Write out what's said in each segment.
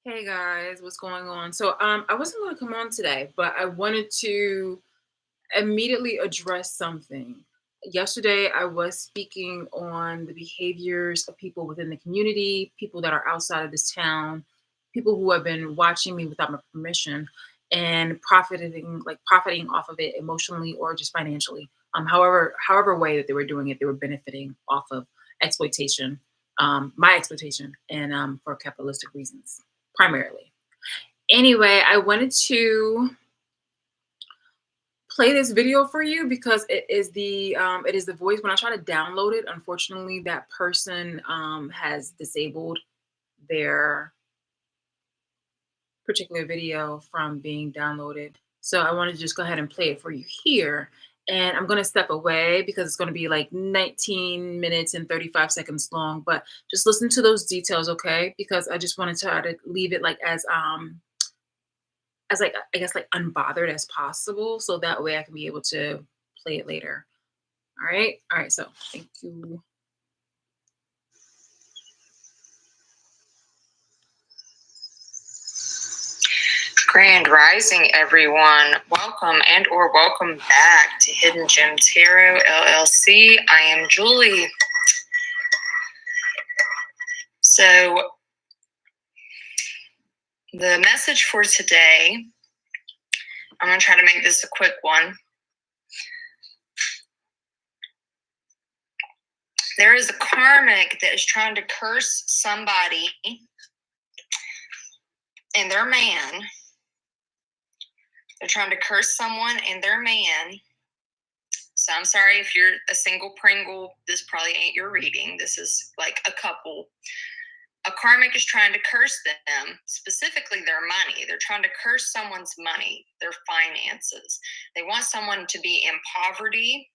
Hey guys, what's going on? I wasn't going to come on today, but I wanted to immediately address something. Yesterday, I was speaking on the behaviors of people within the community, people that are outside of this town, people who have been watching me without my permission and profiting off of it emotionally or just financially. However way that they were doing it, they were benefiting off of exploitation, my exploitation, and for capitalistic reasons primarily. Anyway, I wanted to play this video for you because it is the voice. When I try to download it, unfortunately, that person has disabled their particular video from being downloaded. So I want to just go ahead and play it for you here. And I'm going to step away because it's going to be like 19 minutes and 35 seconds long. But just listen to those details, okay? Because I just wanted to try to leave it like as like I guess like unbothered as possible, so that way I can be able to play it later. All right. So thank you. Grand Rising, everyone. Welcome and or welcome back to Hidden Gem Tarot LLC. I am Julie. So the message for today, I'm going to try to make this a quick one. There is a karmic that is trying to curse somebody and their man. They're trying to curse someone and their man. So I'm sorry if you're a single Pringle, this probably ain't your reading. This is like a couple. A karmic is trying to curse them, specifically their money. They're trying to curse someone's money, their finances. They want someone to be in poverty.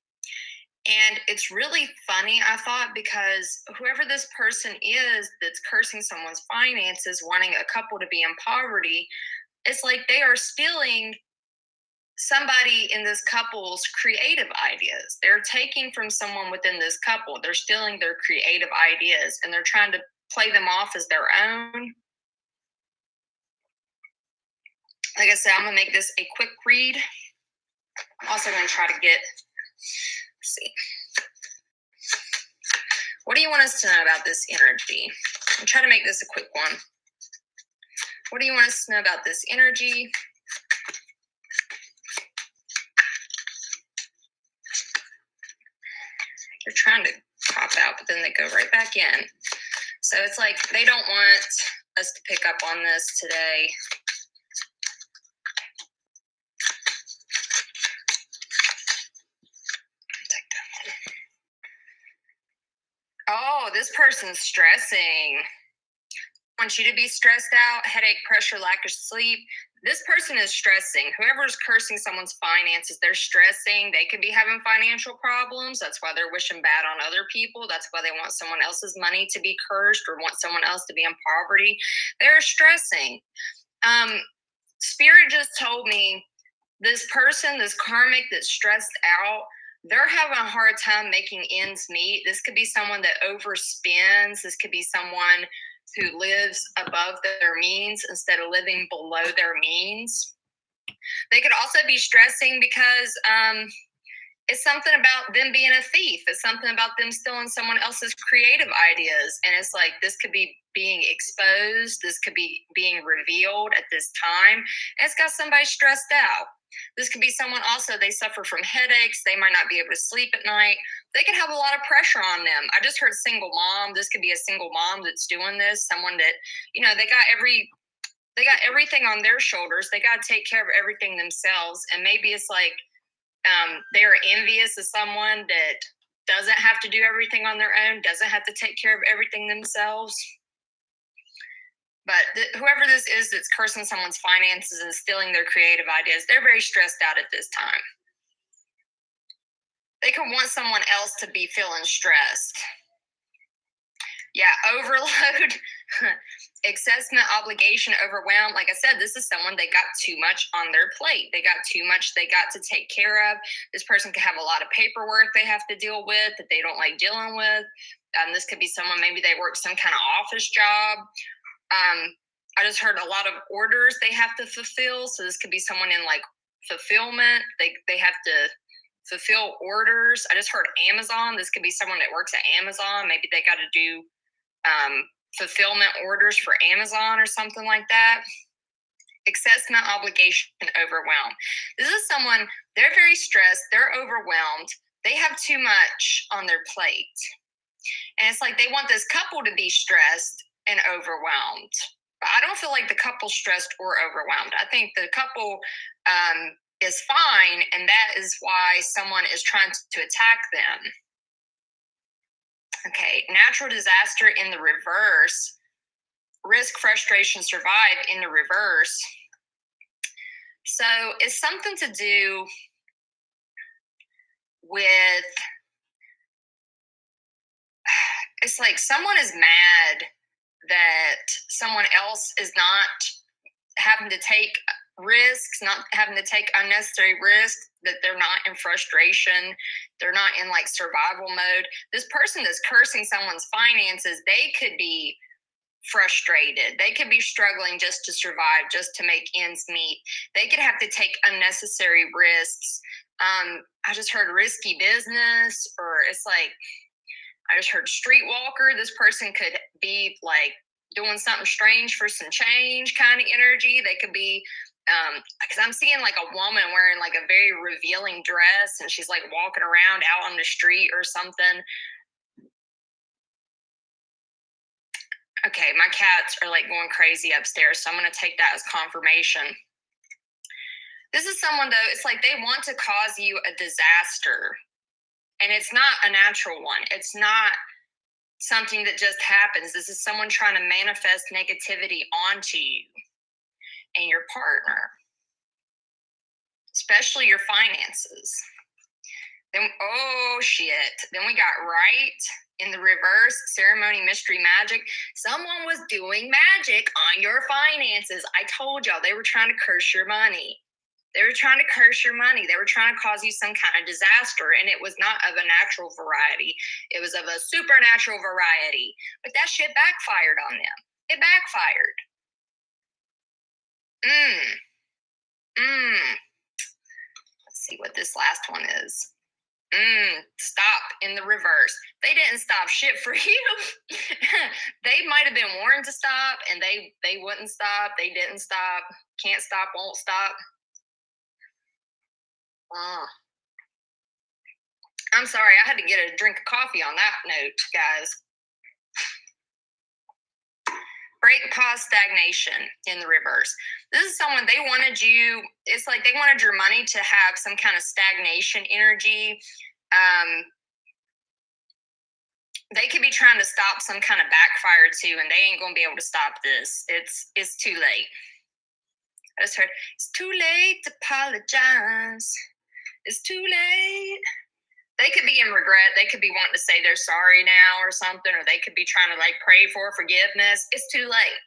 And it's really funny, I thought, because whoever this person is that's cursing someone's finances, wanting a couple to be in poverty, it's like they are stealing somebody in this couple's creative ideas. They're taking from someone within this couple. They're stealing their creative ideas and they're trying to play them off as their own. Like I said, I'm going to make this a quick read. I'm also going to try to let's see. What do you want us to know about this energy? I'm trying to make this a quick one. What do you want us to know about this energy? They're trying to pop out, but then they go right back in. So it's like they don't want us to pick up on this today. Take that one. Oh, this person's stressing. Want you to be stressed out, headache, pressure, lack of sleep. This person is stressing. Whoever's cursing someone's finances, they're stressing. They could be having financial problems. That's why they're wishing bad on other people. That's why they want someone else's money to be cursed or want someone else to be in poverty. They're stressing. Spirit just told me this person, this karmic that's stressed out, they're having a hard time making ends meet. This could be someone that overspends. This could be someone who lives above their means instead of living below their means. They could also be stressing because it's something about them being a thief. It's something about them stealing someone else's creative ideas. And it's like this could be being exposed. This could be being revealed at this time. And it's got somebody stressed out. This could be someone also, they suffer from headaches. They might not be able to sleep at night. They could have a lot of pressure on them. I just heard single mom. This could be a single mom that's doing this. Someone that, they got everything on their shoulders. They got to take care of everything themselves. And maybe it's like they're envious of someone that doesn't have to do everything on their own, doesn't have to take care of everything themselves. But whoever this is that's cursing someone's finances and stealing their creative ideas, they're very stressed out at this time. They could want someone else to be feeling stressed. Yeah, overload, excessive obligation, overwhelmed. Like I said, this is someone that got too much on their plate. They got too much they got to take care of. This person could have a lot of paperwork they have to deal with that they don't like dealing with. This could be someone, maybe they work some kind of office job. I just heard a lot of orders they have to fulfill. So this could be someone in like fulfillment. They have to fulfill orders. I just heard Amazon. This could be someone that works at Amazon. Maybe they got to do fulfillment orders for Amazon or something like that. Assessment, obligation, overwhelmed. This is someone, they're very stressed, they're overwhelmed, they have too much on their plate. And it's like they want this couple to be stressed and overwhelmed. But I don't feel like the couple's stressed or overwhelmed. I think the couple is fine, and that is why someone is trying to attack them. Okay, natural disaster in the reverse. Risk, frustration, survive in the reverse. So it's something to do with, it's like someone is mad that someone else is not having to take risks, not having to take unnecessary risks, that they're not in frustration, they're not in like survival mode. This person that's cursing someone's finances, they could be frustrated. They could be struggling just to survive, just to make ends meet. They could have to take unnecessary risks. I just heard risky business, or it's like, I just heard streetwalker. This person could be like doing something strange for some change kind of energy. They could be, because I'm seeing like a woman wearing like a very revealing dress, and she's like walking around out on the street or something. Okay, my cats are like going crazy upstairs, so I'm going to take that as confirmation. This is someone, though, it's like they want to cause you a disaster, and it's not a natural one. It's not something that just happens. This is someone trying to manifest negativity onto you and your partner, especially your finances. Then, oh shit. Then we got right in the reverse, ceremony, mystery, magic. Someone was doing magic on your finances. I told y'all they were trying to curse your money. They were trying to curse your money. They were trying to cause you some kind of disaster. And it was not of a natural variety. It was of a supernatural variety. But that shit backfired on them. It backfired. Let's see what this last one is. Stop in the reverse. They didn't stop shit for you. They might have been warned to stop, and they wouldn't stop. They didn't stop. Can't stop, won't stop. I'm sorry, I had to get a drink of coffee on that note, guys. Break, pause, stagnation in the reverse. This is someone, they wanted you, it's like they wanted your money to have some kind of stagnation energy. They could be trying to stop some kind of backfire too, and they ain't gonna be able to stop this. It's too late. I just heard, it's too late to apologize. It's too late. They could be in regret. They could be wanting to say they're sorry now or something, or they could be trying to like pray for forgiveness. It's too late.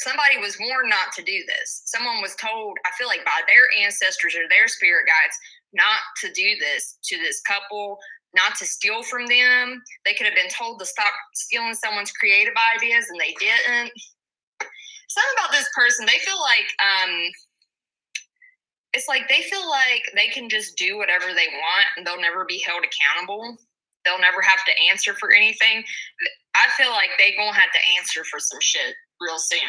Somebody was warned not to do this. Someone was told, I feel like by their ancestors or their spirit guides, not to do this to this couple, not to steal from them. They could have been told to stop stealing someone's creative ideas, and they didn't. Something about this person, they feel like, it's like they feel like they can just do whatever they want, and they'll never be held accountable. They'll never have to answer for anything. I feel like they're going to have to answer for some shit real soon.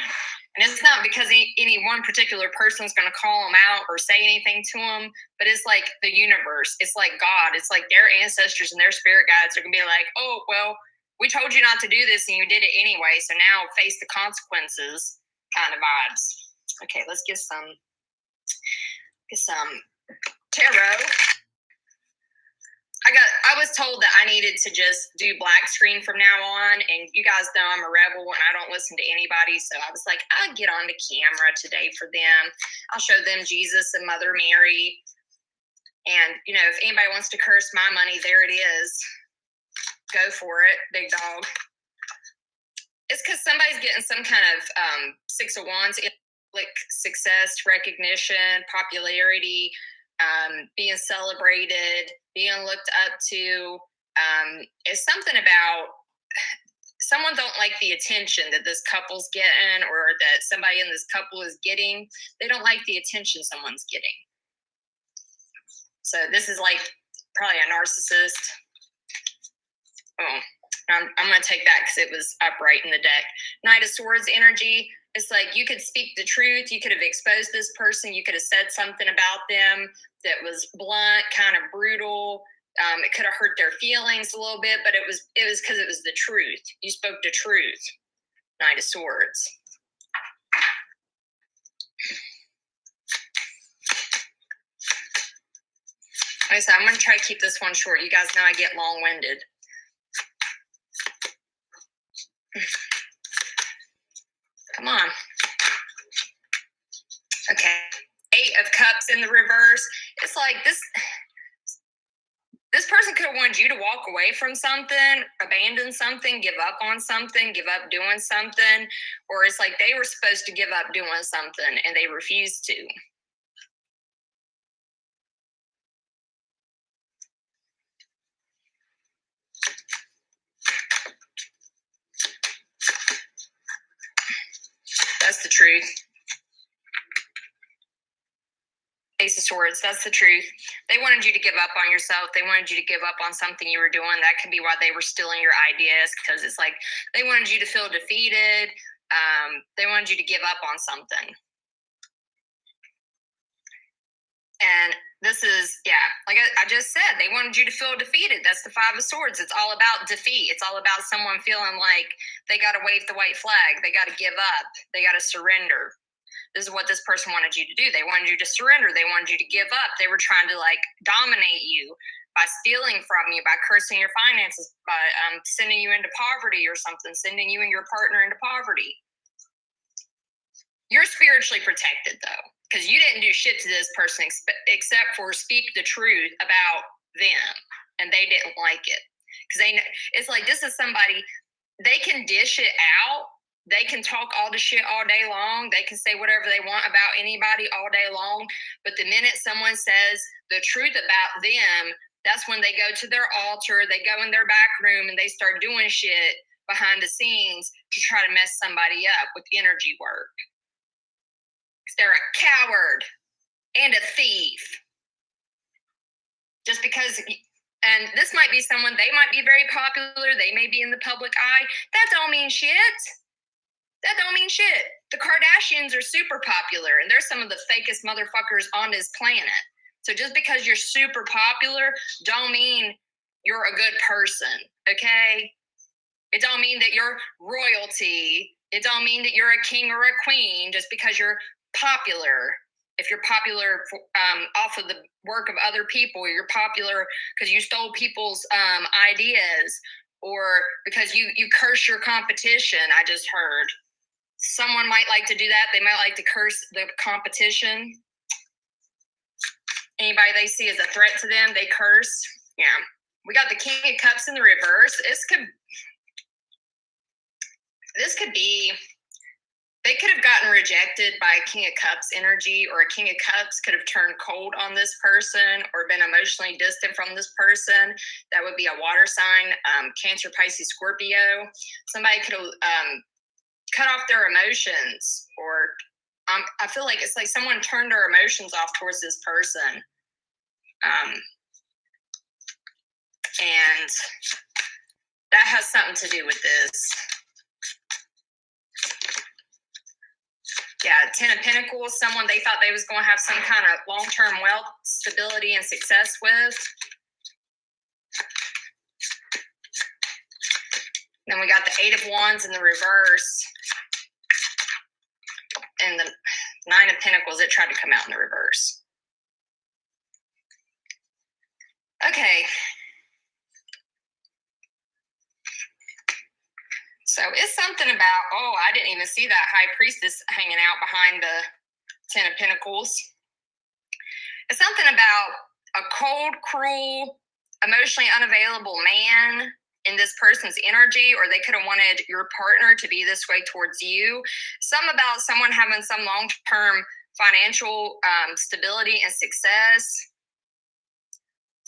And it's not because any one particular person's going to call them out or say anything to them, but it's like the universe. It's like God. It's like their ancestors and their spirit guides are going to be like, oh, well, we told you not to do this and you did it anyway, so now face the consequences kind of vibes. Okay, let's get some tarot. I was told that I needed to just do black screen from now on, and you guys know I'm a rebel and I don't listen to anybody, so I was like, I'll get on the camera today for them. I'll show them Jesus and Mother Mary, and if anybody wants to curse my money, there it is. Go for it, big dog. It's because somebody's getting some kind of Six of Wands, like success, recognition, popularity, being celebrated, being looked up to. It's something about someone don't like the attention that this couple's getting, or that somebody in this couple is getting. They don't like the attention someone's getting. So this is like probably a narcissist. Oh, I'm going to take that because it was upright in the deck. Knight of Swords energy. It's like you could speak the truth. You could have exposed this person. You could have said something about them that was blunt, kind of brutal. It could have hurt their feelings a little bit, but it was because it was the truth. You spoke the truth. Knight of Swords. Like I said, I'm going to try to keep this one short. You guys know I get long-winded. Come on. Okay. 8 of Cups in the reverse. It's like this person could have wanted you to walk away from something, abandon something, give up on something, give up doing something, or it's like they were supposed to give up doing something and they refused to. That's the truth. Ace of Swords, that's the truth. They wanted you to give up on yourself. They wanted you to give up on something you were doing. That could be why they were stealing your ideas, because it's like they wanted you to feel defeated. They wanted you to give up on something. And this is, like I just said, they wanted you to feel defeated. That's the 5 of Swords. It's all about defeat. It's all about someone feeling like they got to wave the white flag. They got to give up. They got to surrender. This is what this person wanted you to do. They wanted you to surrender. They wanted you to give up. They were trying to like dominate you by stealing from you, by cursing your finances, by sending you into poverty or something, sending you and your partner into poverty. You're spiritually protected though, because you didn't do shit to this person except for speak the truth about them, and they didn't like it. Because it's like, this is somebody, they can dish it out. They can talk all the shit all day long. They can say whatever they want about anybody all day long. But the minute someone says the truth about them, that's when they go to their altar, they go in their back room, and they start doing shit behind the scenes to try to mess somebody up with energy work. They're a coward and a thief. Just because, and this might be someone, they might be very popular, they may be in the public eye. That don't mean shit. That don't mean shit. The Kardashians are super popular, and they're some of the fakest motherfuckers on this planet. So just because you're super popular, don't mean you're a good person, okay? It don't mean that you're royalty. It don't mean that you're a king or a queen just because you're popular. If you're popular off of the work of other people, you're popular because you stole people's ideas, or because you curse your competition. I just heard someone might like to do that. They might like to curse the competition. Anybody they see as a threat to them, they curse. Yeah. We got the King of Cups in the reverse. This could be, they could have gotten rejected by a King of Cups energy, or a King of Cups could have turned cold on this person or been emotionally distant from this person. That would be a water sign, Cancer, Pisces, Scorpio. Somebody could have cut off their emotions, or I feel like it's like someone turned their emotions off towards this person. And that has something to do with this. Yeah, 10 of Pentacles, someone they thought they was going to have some kind of long-term wealth, stability, and success with. Then we got the 8 of Wands in the reverse. And the 9 of Pentacles, it tried to come out in the reverse. Okay. So it's something about, I didn't even see that High Priestess hanging out behind the 10 of Pentacles. It's something about a cold, cruel, emotionally unavailable man in this person's energy, or they could have wanted your partner to be this way towards you. Some about someone having some long-term financial stability and success.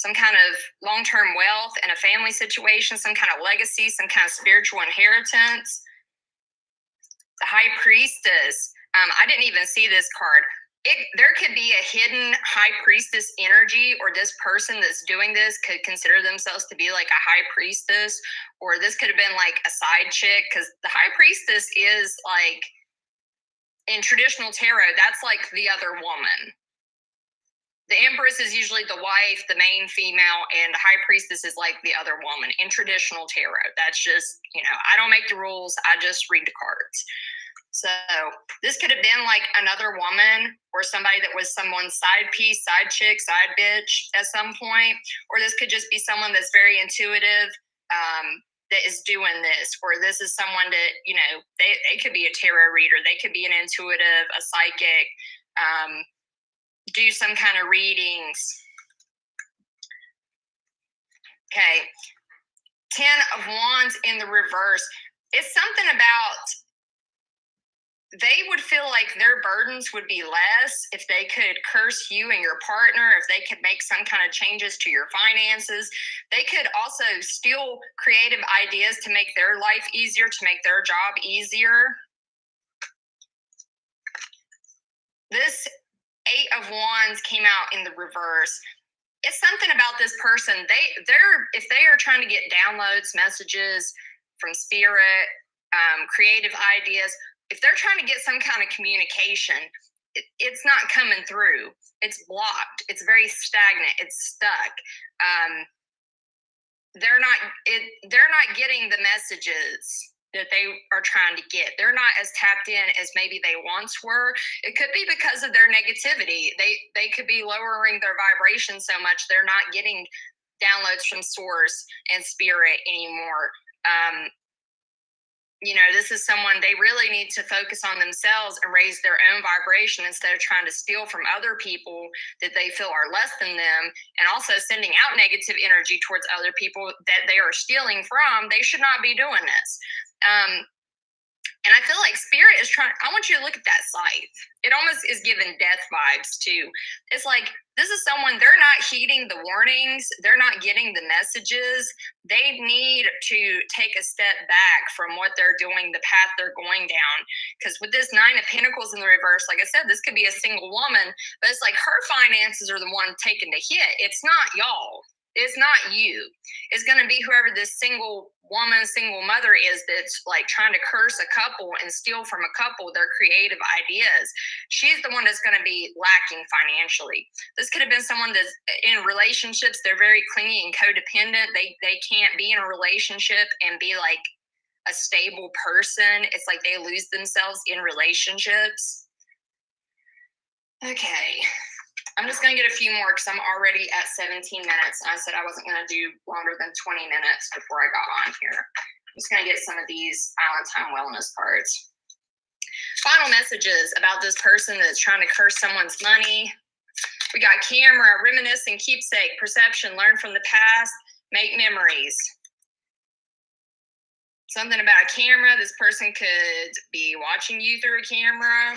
some kind of long-term wealth and a family situation, some kind of legacy, some kind of spiritual inheritance. The High Priestess. I didn't even see this card. There could be a hidden high priestess energy, or this person that's doing this could consider themselves to be like a high priestess, or this could have been like a side chick, because the high priestess is like, in traditional tarot, that's like the other woman. The empress is usually the wife, the main female, and the high priestess is like the other woman in traditional tarot. That's just, I don't make the rules, I just read the cards. So this could have been like another woman, or somebody that was someone's side piece, side chick, side bitch at some point. Or this could just be someone that's very intuitive, that is doing this. Or this is someone that, they could be a tarot reader. They could be an intuitive, a psychic, do some kind of readings. Okay. 10 of Wands in the reverse. It's something about, they would feel like their burdens would be less if they could curse you and your partner, if they could make some kind of changes to your finances. They could also steal creative ideas to make their life easier, to make their job easier. This 8 of Wands came out in the reverse. It's something about this person. If they are trying to get downloads, messages from spirit, creative ideas, if they're trying to get some kind of communication, it's not coming through. It's blocked. It's very stagnant. It's stuck. They're not getting the messages that they are trying to get. They're not as tapped in as maybe they once were. It could be because of their negativity. They could be lowering their vibration so much they're not getting downloads from source and spirit anymore. This is someone, they really need to focus on themselves and raise their own vibration instead of trying to steal from other people that they feel are less than them, and also sending out negative energy towards other people that they are stealing from. They should not be doing this. And I feel like spirit is trying, I want you to look at that scythe. It almost is giving death vibes too. It's like, this is someone, they're not heeding the warnings. They're not getting the messages. They need to take a step back from what they're doing, the path they're going down. Because with this 9 of Pentacles in the reverse, like I said, this could be a single woman, but it's like her finances are the one taking the hit. It's not y'all. It's not you. It's going to be whoever this single woman, single mother is that's like trying to curse a couple and steal from a couple their creative ideas. She's the one that's going to be lacking financially. This could have been someone that's in relationships. They're very clingy and codependent. They can't be in a relationship and be like a stable person. It's like they lose themselves in relationships. Okay. I'm just going to get a few more because I'm already at 17 minutes. And I said I wasn't going to do longer than 20 minutes before I got on here. I'm just going to get some of these Valentine wellness cards. Final messages about this person that's trying to curse someone's money. We got camera, reminiscing, keepsake, perception, learn from the past, make memories. Something about a camera. This person could be watching you through a camera.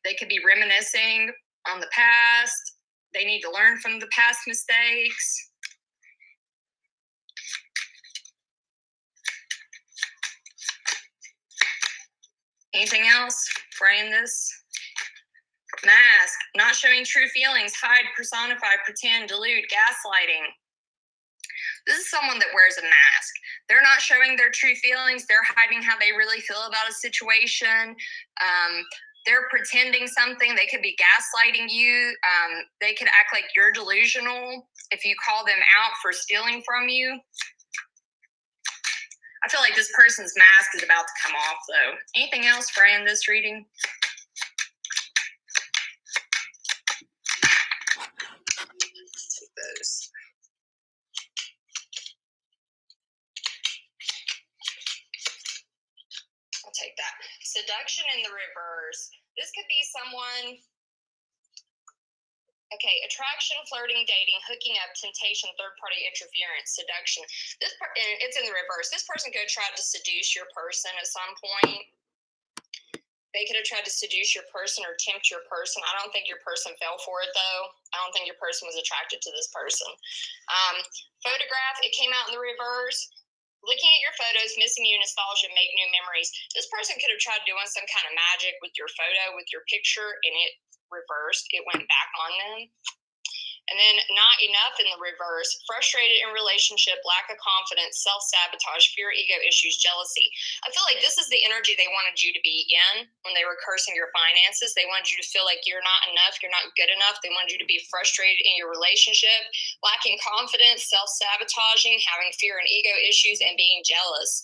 They could be reminiscing on the past. They need to learn from the past mistakes. Anything else for any of this? Mask, not showing true feelings, hide, personify, pretend, delude, gaslighting. This is someone that wears a mask. They're not showing their true feelings. They're hiding how they really feel about a situation. They're pretending something. They could be gaslighting you. They could act like you're delusional if you call them out for stealing from you. I feel like this person's mask is about to come off, though. Anything else for in this reading? Let's take those. I'll take that. Seduction in the reverse. This could be someone. Okay, attraction, flirting, dating, hooking up, temptation, third-party interference, seduction. It's in the reverse. This person could try to seduce your person at some point. They could have tried to seduce your person or tempt your person. I don't think your person fell for it, though. I don't think your person was attracted to this person. Photograph, it came out in the reverse. Looking at your photos, missing you nostalgia, make new memories. This person could have tried doing some kind of magic with your photo, with your picture, and it reversed. It went back on them. And then not enough in the reverse, frustrated in relationship, lack of confidence, self-sabotage, fear, ego issues, jealousy. I feel like this is the energy they wanted you to be in when they were cursing your finances. They wanted you to feel like you're not enough, you're not good enough. They wanted you to be frustrated in your relationship, lacking confidence, self-sabotaging, having fear and ego issues, and being jealous.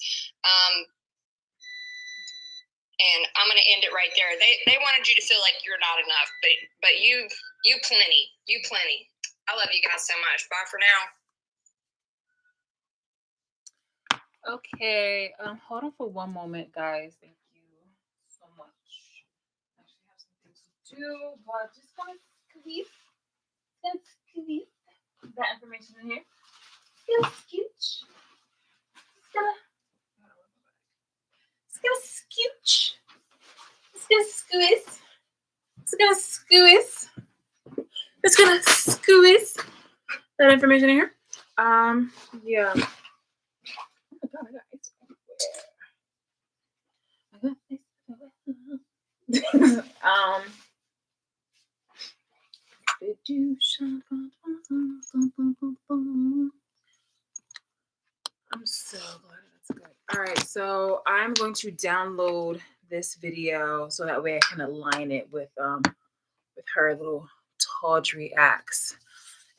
And I'm going to end it right there. They wanted you to feel like you're not enough, but you plenty. I love you guys so much. Bye for now. Okay. Hold on for one moment, guys. Thank you so much. I actually have some things to do, but just gonna squeeze that information in here. Scooch. It's gonna scooch. It's gonna squeeze. It's gonna squeeze. It's gonna squeeze that information in here. Yeah. Oh my god, I got ice everywhere. I'm so glad that's good. All right, so I'm going to download this video so that way I can align it with her little tawdry acts.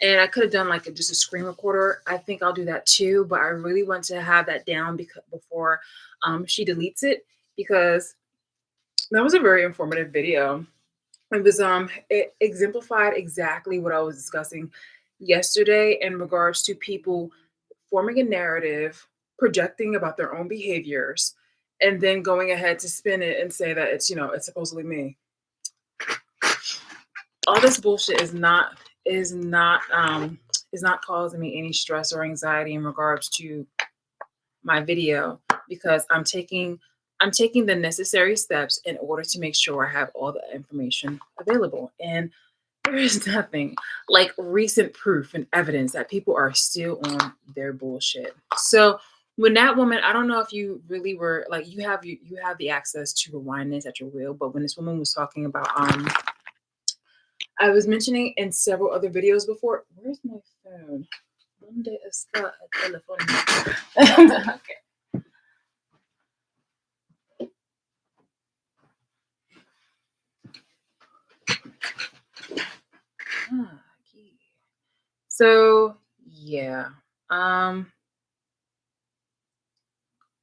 And I could have done like just a screen recorder. I think I'll do that too, but I really want to have that down before she deletes it, because that was a very informative video. It was it exemplified exactly what I was discussing yesterday in regards to people forming a narrative, projecting about their own behaviors, and then going ahead to spin it and say that it's, it's supposedly me. All this bullshit is not causing me any stress or anxiety in regards to my video, because I'm taking the necessary steps in order to make sure I have all the information available. And there is nothing like recent proof and evidence that people are still on their bullshit. So when that woman, I don't know if you really were like, you have the access to rewind this at your will, but when this woman was talking about I was mentioning in several other videos before. Where's my phone? ¿Dónde está el teléfono? Okay. So yeah. I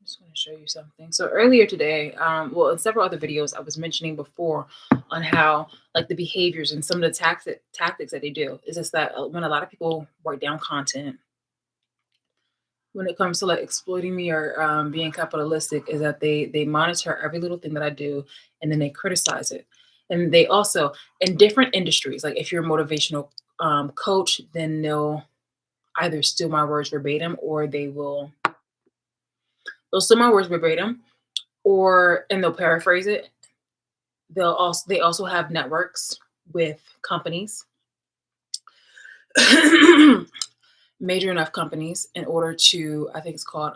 just want to show you something. So earlier today, well, in several other videos, I was mentioning before on how like the behaviors and some of the tactics that they do is just that when a lot of people write down content, when it comes to like exploiting me or being capitalistic, is that they monitor every little thing that I do, and then they criticize it. And they also, in different industries, like if you're a motivational coach, then they'll either steal my words verbatim, or they'll steal my words verbatim, and they'll paraphrase it. They also have networks with companies, major enough companies, in order to, I think it's called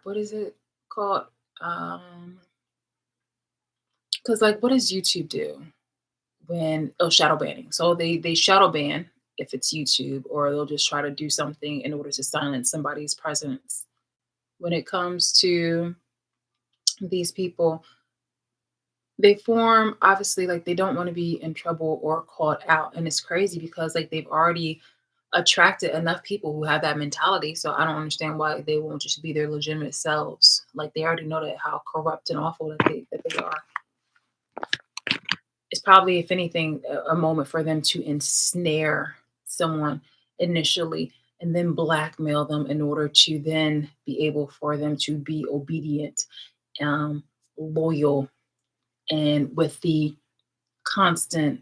what is it called? Because like, what does YouTube do when shadow banning? So they shadow ban if it's YouTube, or they'll just try to do something in order to silence somebody's presence. When it comes to these people, they form, obviously, like they don't want to be in trouble or called out, and it's crazy because like they've already attracted enough people who have that mentality. So I don't understand why they won't just be their legitimate selves. Like they already know that how corrupt and awful that they are. It's probably, if anything, a moment for them to ensnare someone initially and then blackmail them in order to then be able for them to be obedient, loyal, and with the constant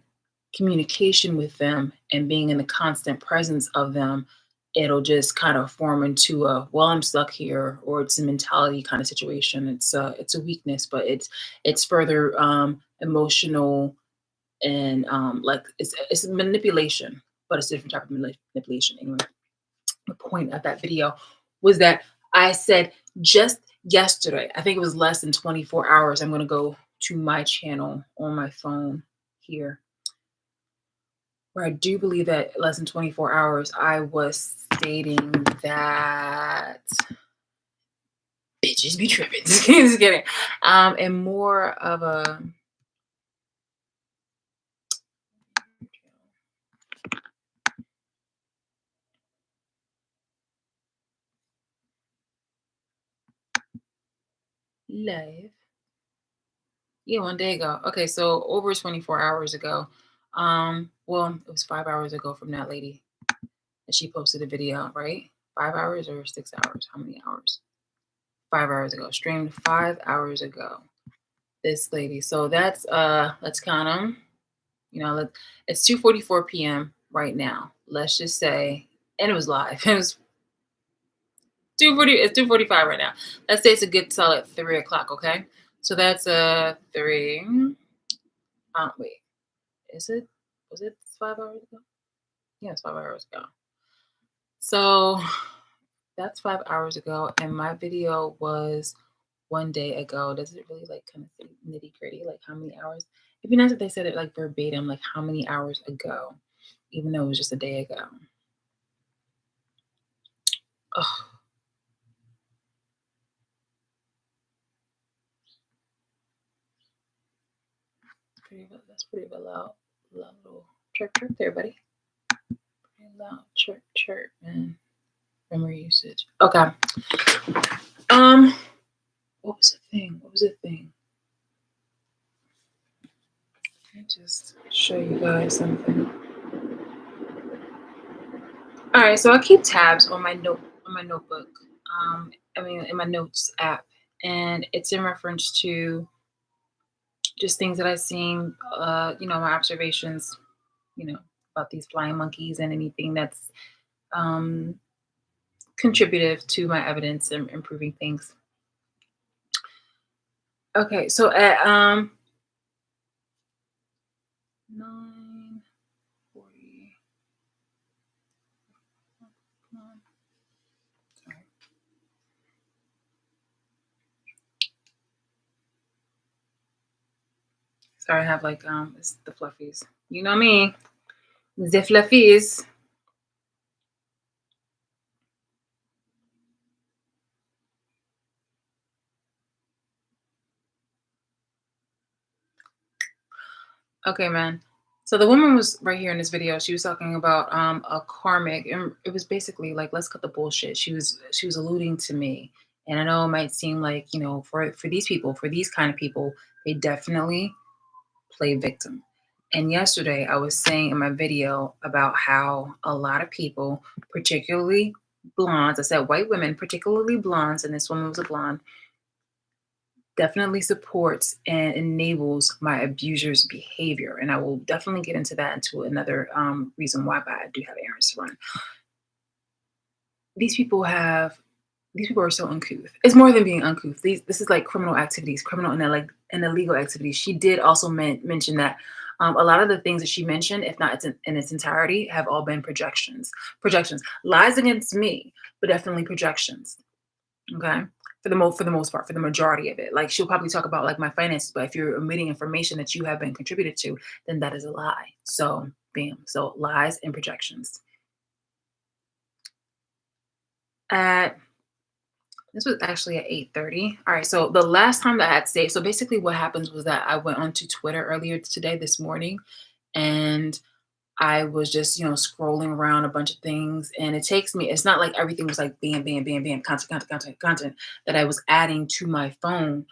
communication with them and being in the constant presence of them, it'll just kind of form into a, well, I'm stuck here, or it's a mentality kind of situation. It's a weakness, but it's further emotional, and like it's manipulation, but it's a different type of manipulation. Anyway, the point of that video was that I said just yesterday, I think it was less than 24 hours. I'm going to go to my channel on my phone here, where I do believe that less than 24 hours, I was stating that bitches be tripping. Just kidding. And more of a live. Yeah, one day ago. Okay, so over 24 hours ago. Well, it was 5 hours ago from that lady that she posted a video, right? 5 hours or 6 hours? How many hours? 5 hours ago. Streamed 5 hours ago. This lady. So that's let's count them. It's 2:44 p.m. right now. Let's just say, and it was live. It was 2:40. It's 2:45 right now. Let's say it's a good solid 3 o'clock. Okay, so that's 3. Wait, is it? Was it 5 hours ago? Yeah, it's 5 hours ago. So that's 5 hours ago, and my video was one day ago. Does it really like kind of nitty gritty, like how many hours? It'd be nice if they said it like verbatim, like how many hours ago, even though it was just a day ago. Ugh. That's pretty loud, loud little chirp chirp there, buddy. Pretty loud chirp chirp, man. Memory usage. Okay. What was the thing? What was the thing? Let me just show you guys something. All right, so I keep tabs on my notebook. In my notes app, and it's in reference to just things that I've seen. My observations. About these flying monkeys and anything that's um, contributive to my evidence and improving things. Okay, so at 9:40. Sorry, I have like it's the fluffies. You know me, the fluffies. Okay, man. So the woman was right here in this video. She was talking about a karmic, and it was basically like, let's cut the bullshit. She was alluding to me, and I know it might seem like, for these people, for these kind of people, they definitely play victim. And yesterday, I was saying in my video about how a lot of people, particularly blondes, I said white women, particularly blondes, and this woman was a blonde, definitely supports and enables my abuser's behavior. And I will definitely get into that into another reason why, but I do have errands to run. These people are so uncouth. It's more than being uncouth. This is like criminal activities, criminal and illegal activities. She did also mention that a lot of the things that she mentioned, if not in its entirety, have all been projections, lies against me, but definitely projections. Okay. For the most part, for the majority of it. Like she'll probably talk about like my finances, but if you're omitting information that you have been contributed to, then that is a lie. So bam. So lies and projections. At This was actually at 8:30. All right. So the last time that I had saved, so basically what happens was that I went onto Twitter earlier today, this morning, and I was just, scrolling around a bunch of things. And it's not like everything was like bam, bam, bam, bam, content that I was adding to my phone.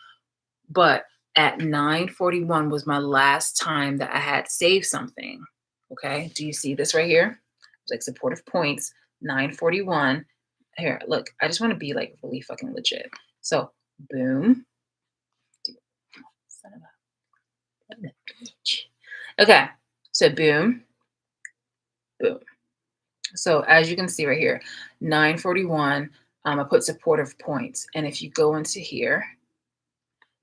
But at 9:41 was my last time that I had saved something. Okay. Do you see this right here? It was like supportive points, 9:41. Here, look, I just want to be like really fucking legit. So, boom. Son of a bitch. Okay. So, boom, boom. So as you can see right here, 941, I put supportive points. And if you go into here,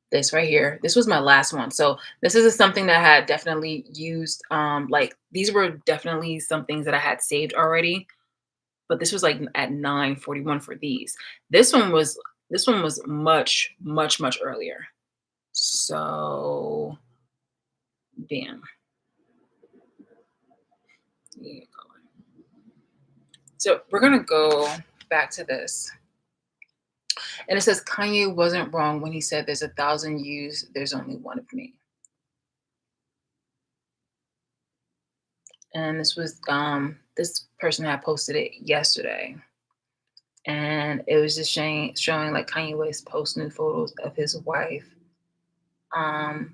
this right here, this was my last one. So this is something that I had definitely used. Like these were definitely some things that I had saved already, but this was like at 941 for these. This one was much, much, much earlier. So bam. Yeah. So we're gonna go back to this. And it says Kanye wasn't wrong when he said there's 1,000 yous, there's only one of me. And this was this person had posted it yesterday. And it was just showing like Kanye West post new photos of his wife. Um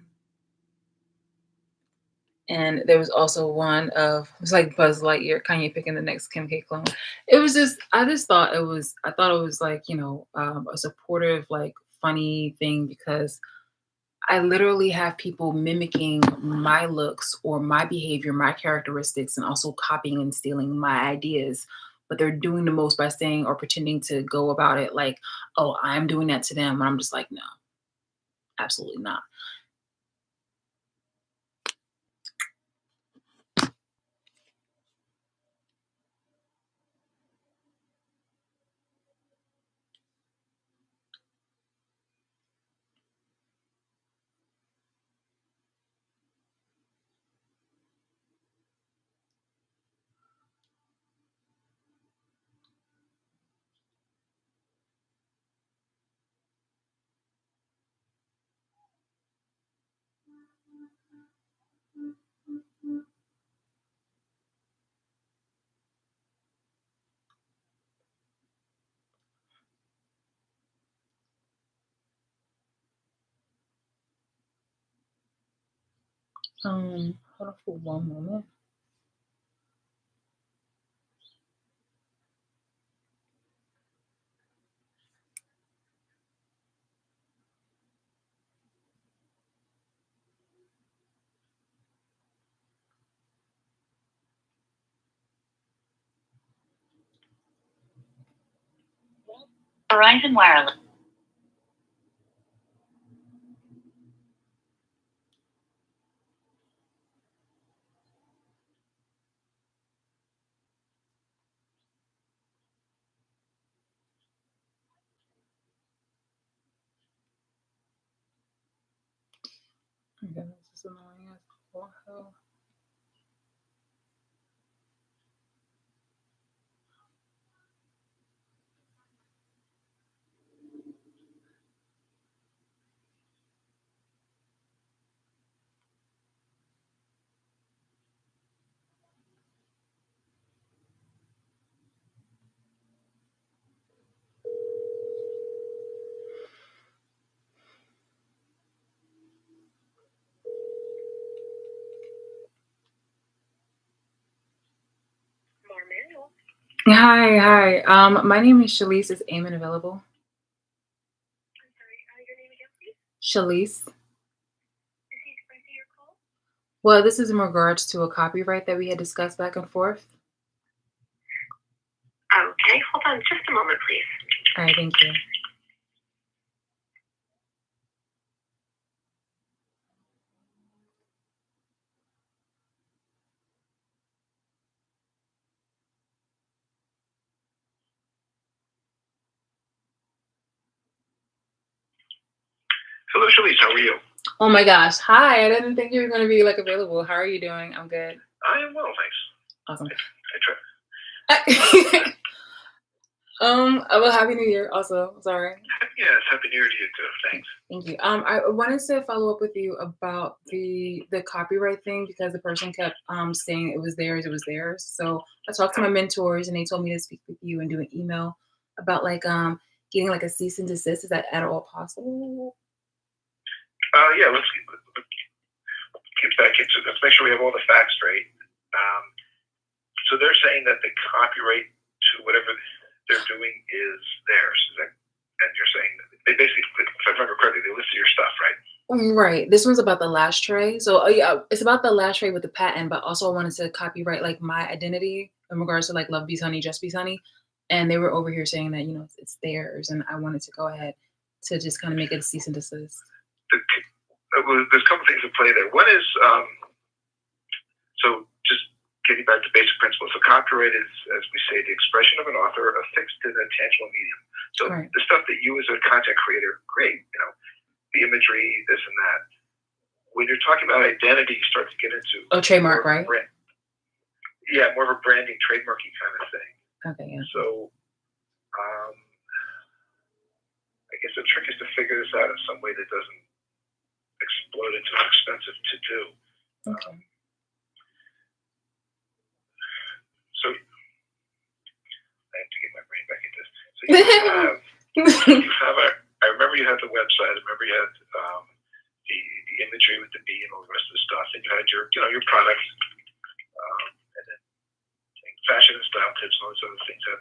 and there was also one of it was like Buzz Lightyear, Kanye picking the next Kim K clone. It was just I thought it was like, a supportive, like funny thing because I literally have people mimicking my looks or my behavior, my characteristics, and also copying and stealing my ideas. But they're doing the most by saying or pretending to go about it like, oh, I'm doing that to them. And I'm just like, no, absolutely not. Hold on for one moment. Verizon Wireless. Okay, this is annoying as all hell. Hi, hi. My name is Shalise. Is Eamon available? Shalise. Well, this is in regards to a copyright that we had discussed back and forth. Okay, hold on just a moment, please. All right, thank you. Hello, Shalise. How are you? Oh my gosh. Hi. I didn't think you were going to be like available. How are you doing? I'm good. I am well, thanks. Awesome. I try. Well, Happy New Year also. Sorry. Yes, Happy New Year to you too. Thanks. Thank you. I wanted to follow up with you about the copyright thing because the person kept saying it was theirs, it was theirs. So I talked to my mentors and they told me to speak with you and do an email about like getting like a cease and desist. Is that at all possible? Yeah, let's get back into this. Let's make sure we have all the facts straight. So they're saying that the copyright to whatever they're doing is theirs. Is that, and you're saying that they basically, if I remember correctly, they listed your stuff, right? Right. This one's about the lash tray. So yeah, it's about the lash tray with the patent, but also I wanted to copyright like my identity in regards to like Love Bees Honey, Just Bees Honey, and they were over here saying that it's theirs, and I wanted to go ahead to just kind of make it a cease and desist. There's a couple things at play there. One is so just getting back to basic principles. So copyright is, as we say, the expression of an author affixed to the tangible medium. So Right. the stuff that you as a content creator, great, the imagery, this and that. When you're talking about identity, you start to get into Trademark, right? Yeah, more of a branding, trademarky kind of thing. Okay, yeah. So I guess the trick is to figure this out in some way that doesn't explode into expensive to do. Okay. So I have to get my brain back into this. So you have I remember you had the website. I remember you had the imagery with the bee and all the rest of the stuff, and you had your products, and then fashion and style tips and all these other things that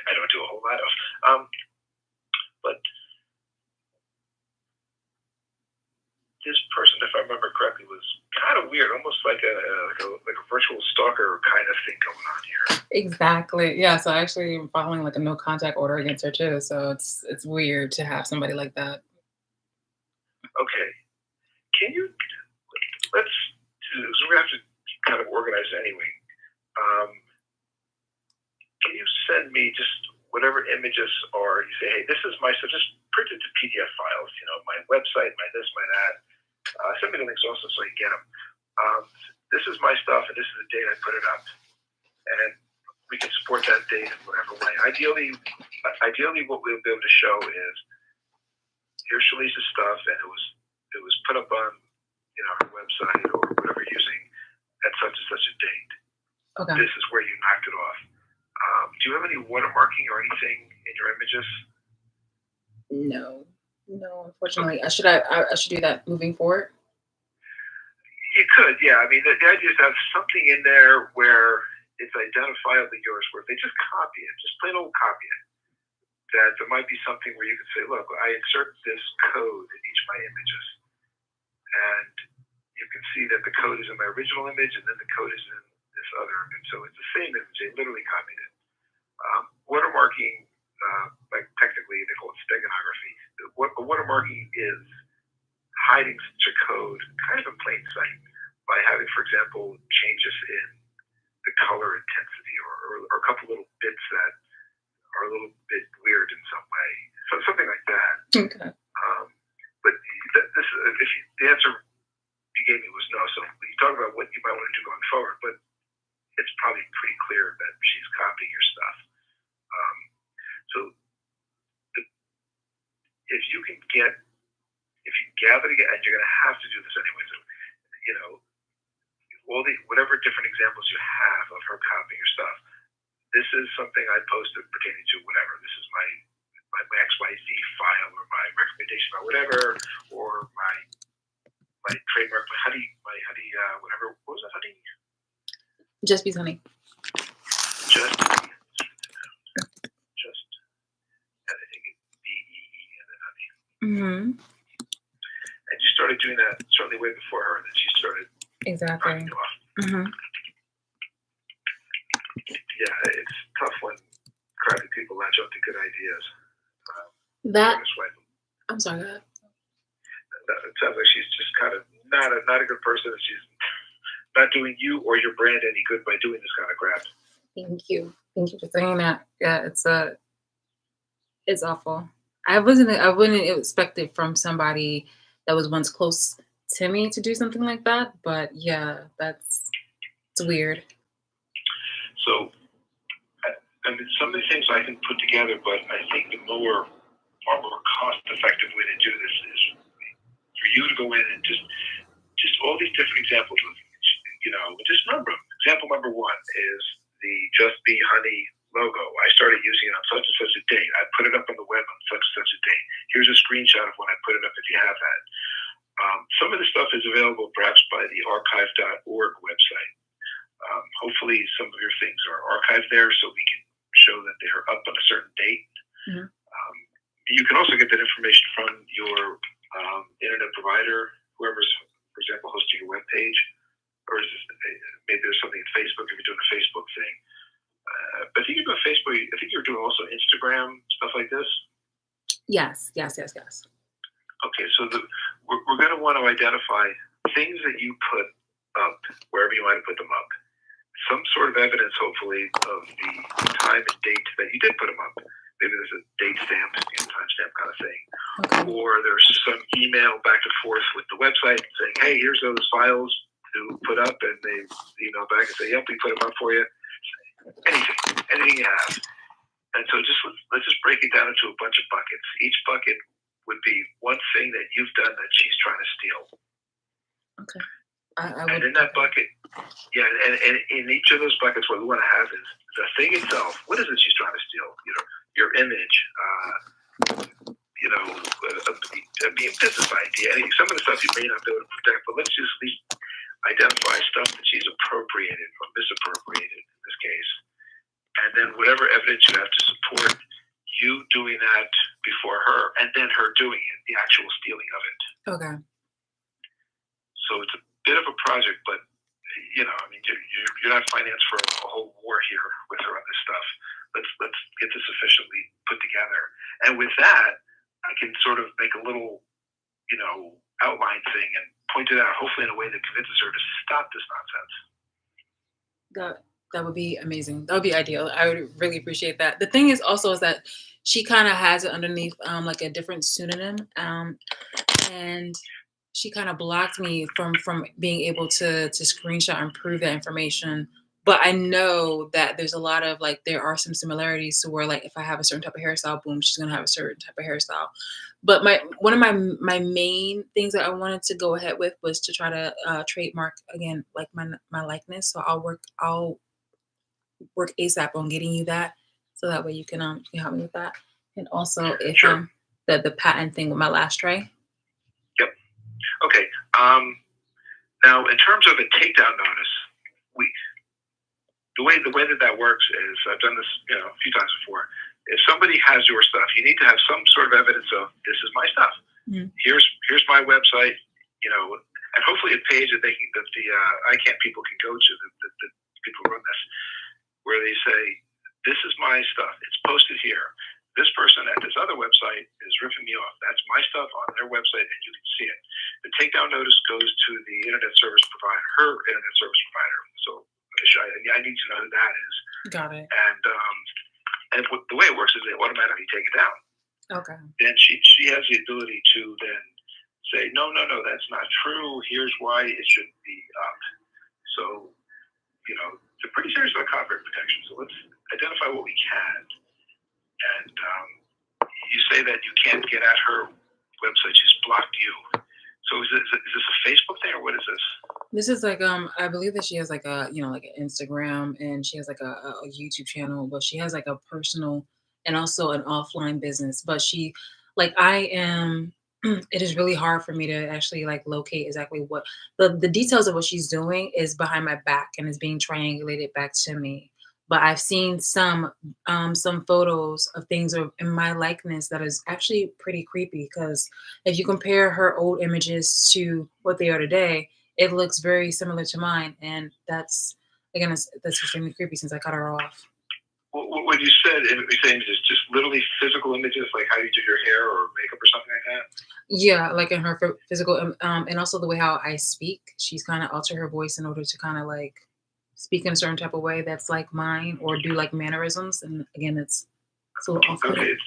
I don't do a whole lot of. But this person, if I remember correctly, was kind of weird, almost like a virtual stalker kind of thing going on here. Exactly. Yeah. So I actually am filing like a no contact order against her too. So it's weird to have somebody like that. Okay. Can you so we have to kind of organize anyway. Can you send me just whatever images are? You say, hey, this is so just print it to PDF files. My website, my this, my that. Send me the links also so you get them. This is my stuff, and this is the date I put it up, and we can support that date in whatever way. Ideally, what we'll be able to show is here's Shalisa's stuff, and it was put up on her website or whatever you're using at such and such a date. Okay. This is where you knocked it off. Do you have any watermarking or anything in your images? No, unfortunately. I should do that moving forward. You could, yeah. I mean, the idea is to have something in there where it's identifiably yours, where if they just copy it, just plain old copy it, that there might be something where you can say, look, I insert this code in each of my images. And you can see that the code is in my original image, and then the code is in this other image. So it's the same image. They literally copied it. Watermarking, like technically they call it steganography. Watermarking is hiding such a code kind of in plain sight by having, for example, changes in the color intensity or a couple little bits that are a little bit weird in some way. So something like that. Okay. But the answer you gave me was no. So you talk about what you might want to do going forward, but it's probably pretty clear that she's copying your stuff. So if you gather together, and you're going to have to do this anyway, so, whatever different examples you have of her copying your stuff, this is something I posted pertaining to whatever. This is my XYZ file or my recommendation about whatever, or my trademark, my honey, whatever. What was that, honey? Just Bees Honey. Mm-hmm. And you started doing that certainly way before her, and then she started Exactly. Mm-hmm. Yeah, it's tough when crappy people latch on to good ideas. I'm sorry. Go ahead. It sounds like she's just kind of not a good person. She's not doing you or your brand any good by doing this kind of crap. Thank you for saying that. Yeah, it's awful. I wouldn't expect it from somebody that was once close to me to do something like that. But yeah, it's weird. So, I mean, some of the things I can put together, but I think the far more cost-effective way to do this is for you to go in and just all these different examples. Just remember them. Example number one is the Just Bee Honey logo. I started using it on such and such a date. I put it up on the web on such and such a date. Here's a screenshot of when I put it up if you have that. Some of the stuff is available perhaps by the archive.org website. Hopefully some of your things are archived there so we can show that they're up on a certain date. Mm-hmm. You can also get that information from your internet provider, whoever's, for example, hosting your web page, or maybe there's something on Facebook if you're doing a Facebook thing. But I think you're doing Facebook. I think you're doing also Instagram stuff like this. Yes. Okay, so we're going to want to identify things that you put up wherever you want to put them up. Some sort of evidence, hopefully, of the time and date that you did put them up. Maybe there's a date stamp, timestamp kind of thing. Okay. Or there's some email back and forth with the website saying, hey, here's those files to put up, and they email back and say, yep, we put them up for you. Anything you have. And so let's just break it down into a bunch of buckets. Each bucket would be one thing that you've done that she's trying to steal. Okay. And in that bucket, and in each of those buckets, what we want to have is the thing itself. What is it she's trying to steal? Your image, a business idea. Some of the stuff you may not be able to protect, but let's just at least identify stuff that she's appropriated or misappropriated in this case. And then whatever evidence you have to support you doing that before her, and then her doing it, the actual stealing of it. Okay. So it's a bit of a project, but you're not financed for a whole war here with her on this stuff. Let's get this efficiently put together, and with that, I can sort of make a little, outline thing and point it out, hopefully in a way that convinces her to stop this nonsense. That would be amazing. That would be ideal. I would really appreciate that. The thing is that she kind of has it underneath like a different pseudonym, and she kind of blocked me from being able to screenshot and prove that information. But I know that there's a lot of there are some similarities to where if I have a certain type of hairstyle, boom, she's gonna have a certain type of hairstyle. But one of my main things that I wanted to go ahead with was to try to trademark again my likeness. So I'll work ASAP on getting you that, so that way you can help me with that. And also if Sure. The patent thing with my last tray. Yep. Okay. Now, in terms of a takedown notice, the way that works is, I've done this a few times before. If somebody has your stuff, you need to have some sort of evidence of this is my stuff. Mm-hmm. Here's my website, and hopefully a page that the ICANN people can go to, the people who run this, where they say, this is my stuff. It's posted here. This person at this other website is ripping me off. That's my stuff on their website, and you can see it. The takedown notice goes to the internet service provider, her internet service provider. So I need to know who that is. Got it. And the way it works is they automatically take it down. Okay. Then she has the ability to then say, no, that's not true. Here's why it should be up. So, they're pretty serious about copyright protection. So let's identify what we can. And you say that you can't get at her website. She's blocked you. So is this a Facebook thing, or what is this? This is I believe that she has an Instagram, and she has a YouTube channel, but she has a personal and also an offline business. But she I am it is really hard for me to actually locate exactly what the details of what she's doing is behind my back and is being triangulated back to me. But I've seen some photos of things in my likeness that is actually pretty creepy, because if you compare her old images to what they are today, it looks very similar to mine, and that's extremely creepy since I cut her off. What you said in images, just literally physical images, like how you do your hair or makeup or something like that? Yeah, in her physical, and also the way how I speak. She's kind of altered her voice in order to kind of speak in a certain type of way that's like mine, or do mannerisms. And again, it's a little off-putting.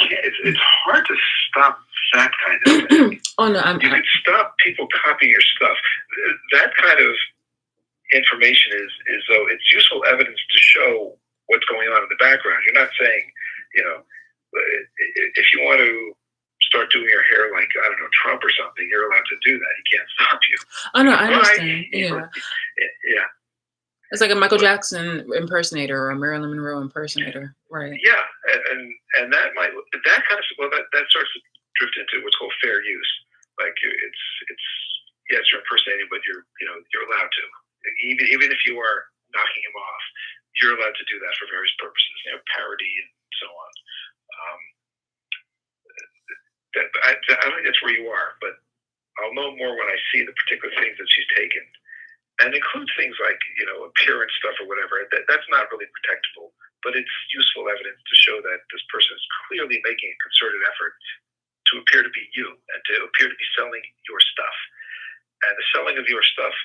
Okay, it's hard to stop that kind of thing. Oh no, you can stop people copying your stuff. That kind of information is though it's useful evidence to show what's going on in the background. You're not saying, if you want to start doing your hair like, I don't know, Trump or something, you're allowed to do that. He can't stop you. Oh no, I understand. Yeah. Yeah. It's like a Michael Jackson impersonator or a Marilyn Monroe impersonator, right? Yeah, and that starts to drift into what's called fair use. Like yes, you're impersonating, but you're allowed to. Even if you are knocking him off, you're allowed to do that for various purposes, parody and so on. I think that's where you are, but I'll know more when I see the particular things that she's taken. and includes things like appearance stuff or whatever. That's not really protectable, but it's useful evidence to show that this person is clearly making a concerted effort to appear to be you and to appear to be selling your stuff. And the selling of your stuff,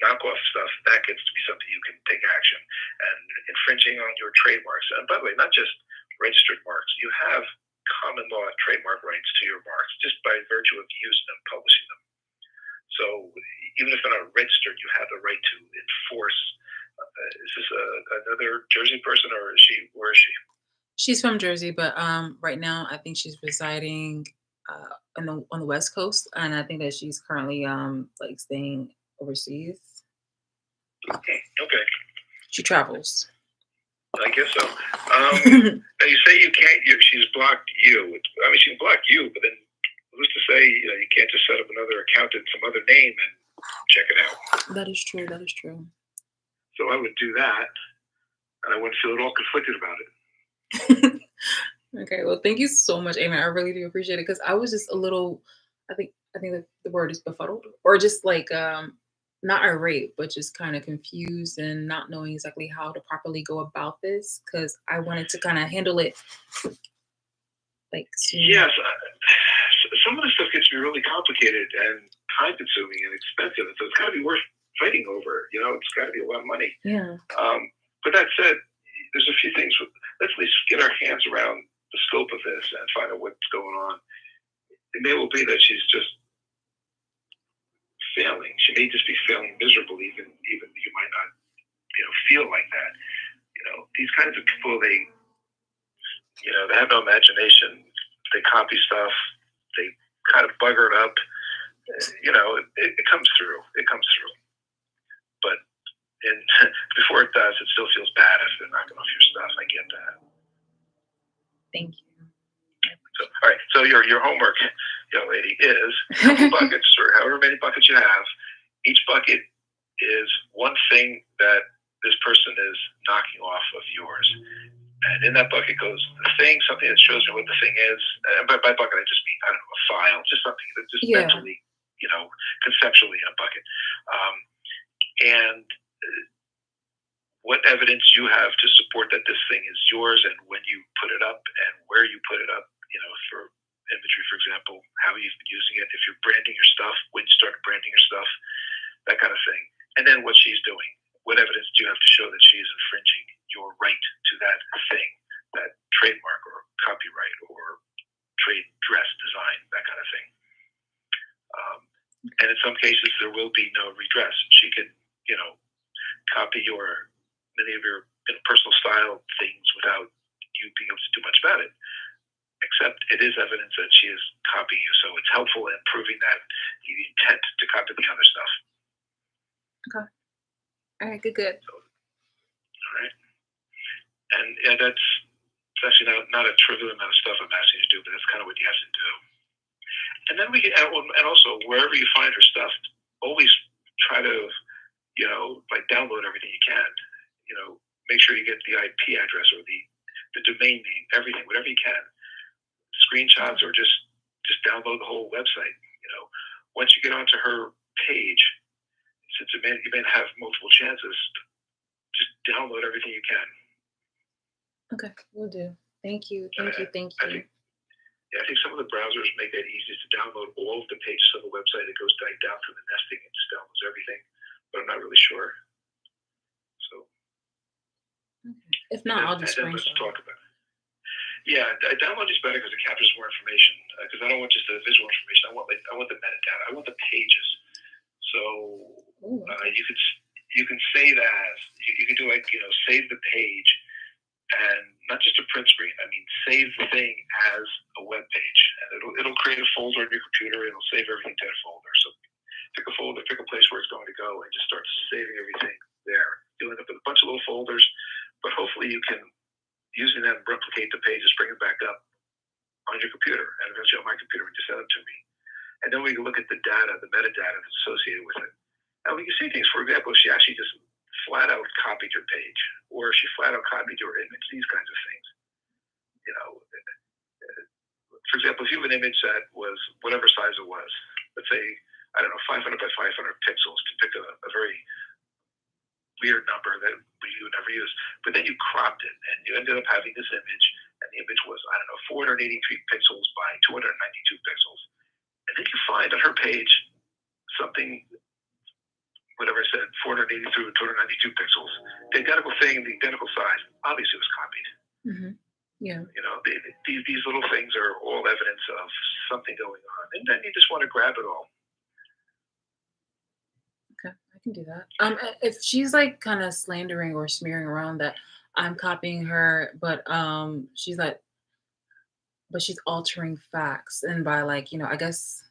knockoff stuff, that gets to be something you can take action. And infringing on your trademarks, and by the way, not just registered marks, you have common law trademark rights to your marks just by virtue of using them, publishing them. So even if they're not registered, you have the right to enforce. Is this another Jersey person, or is she? Where is she? She's from Jersey, but right now I think she's residing on the West Coast, and I think that she's currently like staying overseas. Okay. She travels. I guess so. Now you say you can't. She's blocked you. I mean, she can block you, but then who's to say you can't just set up another account in some other name and check it out? That is true. That is true. So I would do that, and I wouldn't feel at all conflicted about it. Okay. Well, thank you so much, Eamon. I really do appreciate it because I was just a little. I think the word is befuddled, or just like not irate, but just kind of confused and not knowing exactly how to properly go about this because I wanted to kind of handle it like soon. Yes, some of this stuff gets to be really complicated and time consuming and expensive, and so it's got to be worth fighting over. It's got to be a lot of money. Yeah. But that said, there's a few things. Let's at least get our hands around the scope of this and find out what's going on. It may well be that she's just failing. She may just be failing miserably, even you might not, feel like that. These kinds of people, they have no imagination. They copy stuff. They kind of bugger it up. It comes through. It comes through. But before it does, it still feels bad if they're knocking off your stuff. I get that. Thank you. So, all right. So your homework, young lady, is a couple buckets, or however many buckets you have. Each bucket is one thing that this person is knocking off of yours. And in that bucket goes the thing, something that shows me what the thing is. And by bucket, I just mean, I don't know, a file, just something that just mentally, conceptually in a bucket. And what evidence you have to support that this thing is yours, and when you put it up and where you put it up, for imagery, for example, how you've been using it, if you're branding your stuff, when you started branding your stuff, that kind of thing. And then what she's doing. What evidence do you have to show that she is infringing your right to that thing, that trademark or copyright or trade dress design, that kind of thing? And in some cases, there will be no redress. She could, copy many of your personal style things without you being able to do much about it. Except it is evidence that she is copying you, so it's helpful in proving that the intent to copy the other stuff. Okay. All right. Good. So, all right. And that's actually not a trivial amount of stuff I'm asking you to do, but that's kind of what you have to do. And then and also wherever you find her stuff, always try to, download everything you can. Make sure you get the IP address or the domain name, everything, whatever you can. Screenshots or just download the whole website. Once you get onto her page, since you may have multiple chances, just download everything you can. Okay, we'll do. Thank you. I think some of the browsers make that easy to download all of the pages of the website. It goes down through the nesting and just downloads everything, but I'm not really sure. So, if not, I'll just let's talk about it. Yeah, download is better because it captures more information. Because I don't want just the visual information. I want the metadata. I want the pages. So you can save as you can do save the page, and not just a print screen. I mean, save the thing as a web page, and it'll create a folder on your computer. It'll save everything to that folder. So pick a folder, pick a place where it's going to go, and just start saving everything there. You'll end up with a bunch of little folders, but hopefully you can, using them, replicate the pages, bring it back up on your computer, and eventually on my computer when you send it to me. And then we can look at the data, the metadata that's associated with it. And we can see things, for example, if she actually just flat out copied your page, or if she flat out copied your image, these kinds of things. For example, if you have an image that was whatever size it was, let's say I don't know, 500 by 500 pixels to pick a very weird number that you would never use. But then you cropped it, and you ended up having this image, and the image was, I don't know, 483 pixels by 292 pixels. And then you find on her page something, whatever I said, 483 with 292 pixels, the identical thing, the identical size. Obviously, it was copied. Hmm. Yeah. You know, these little things are all evidence of something going on, and then you just want to grab it all. Okay, I can do that. If she's like kind of slandering or smearing around that I'm copying her, but she's altering facts, and by like, I guess,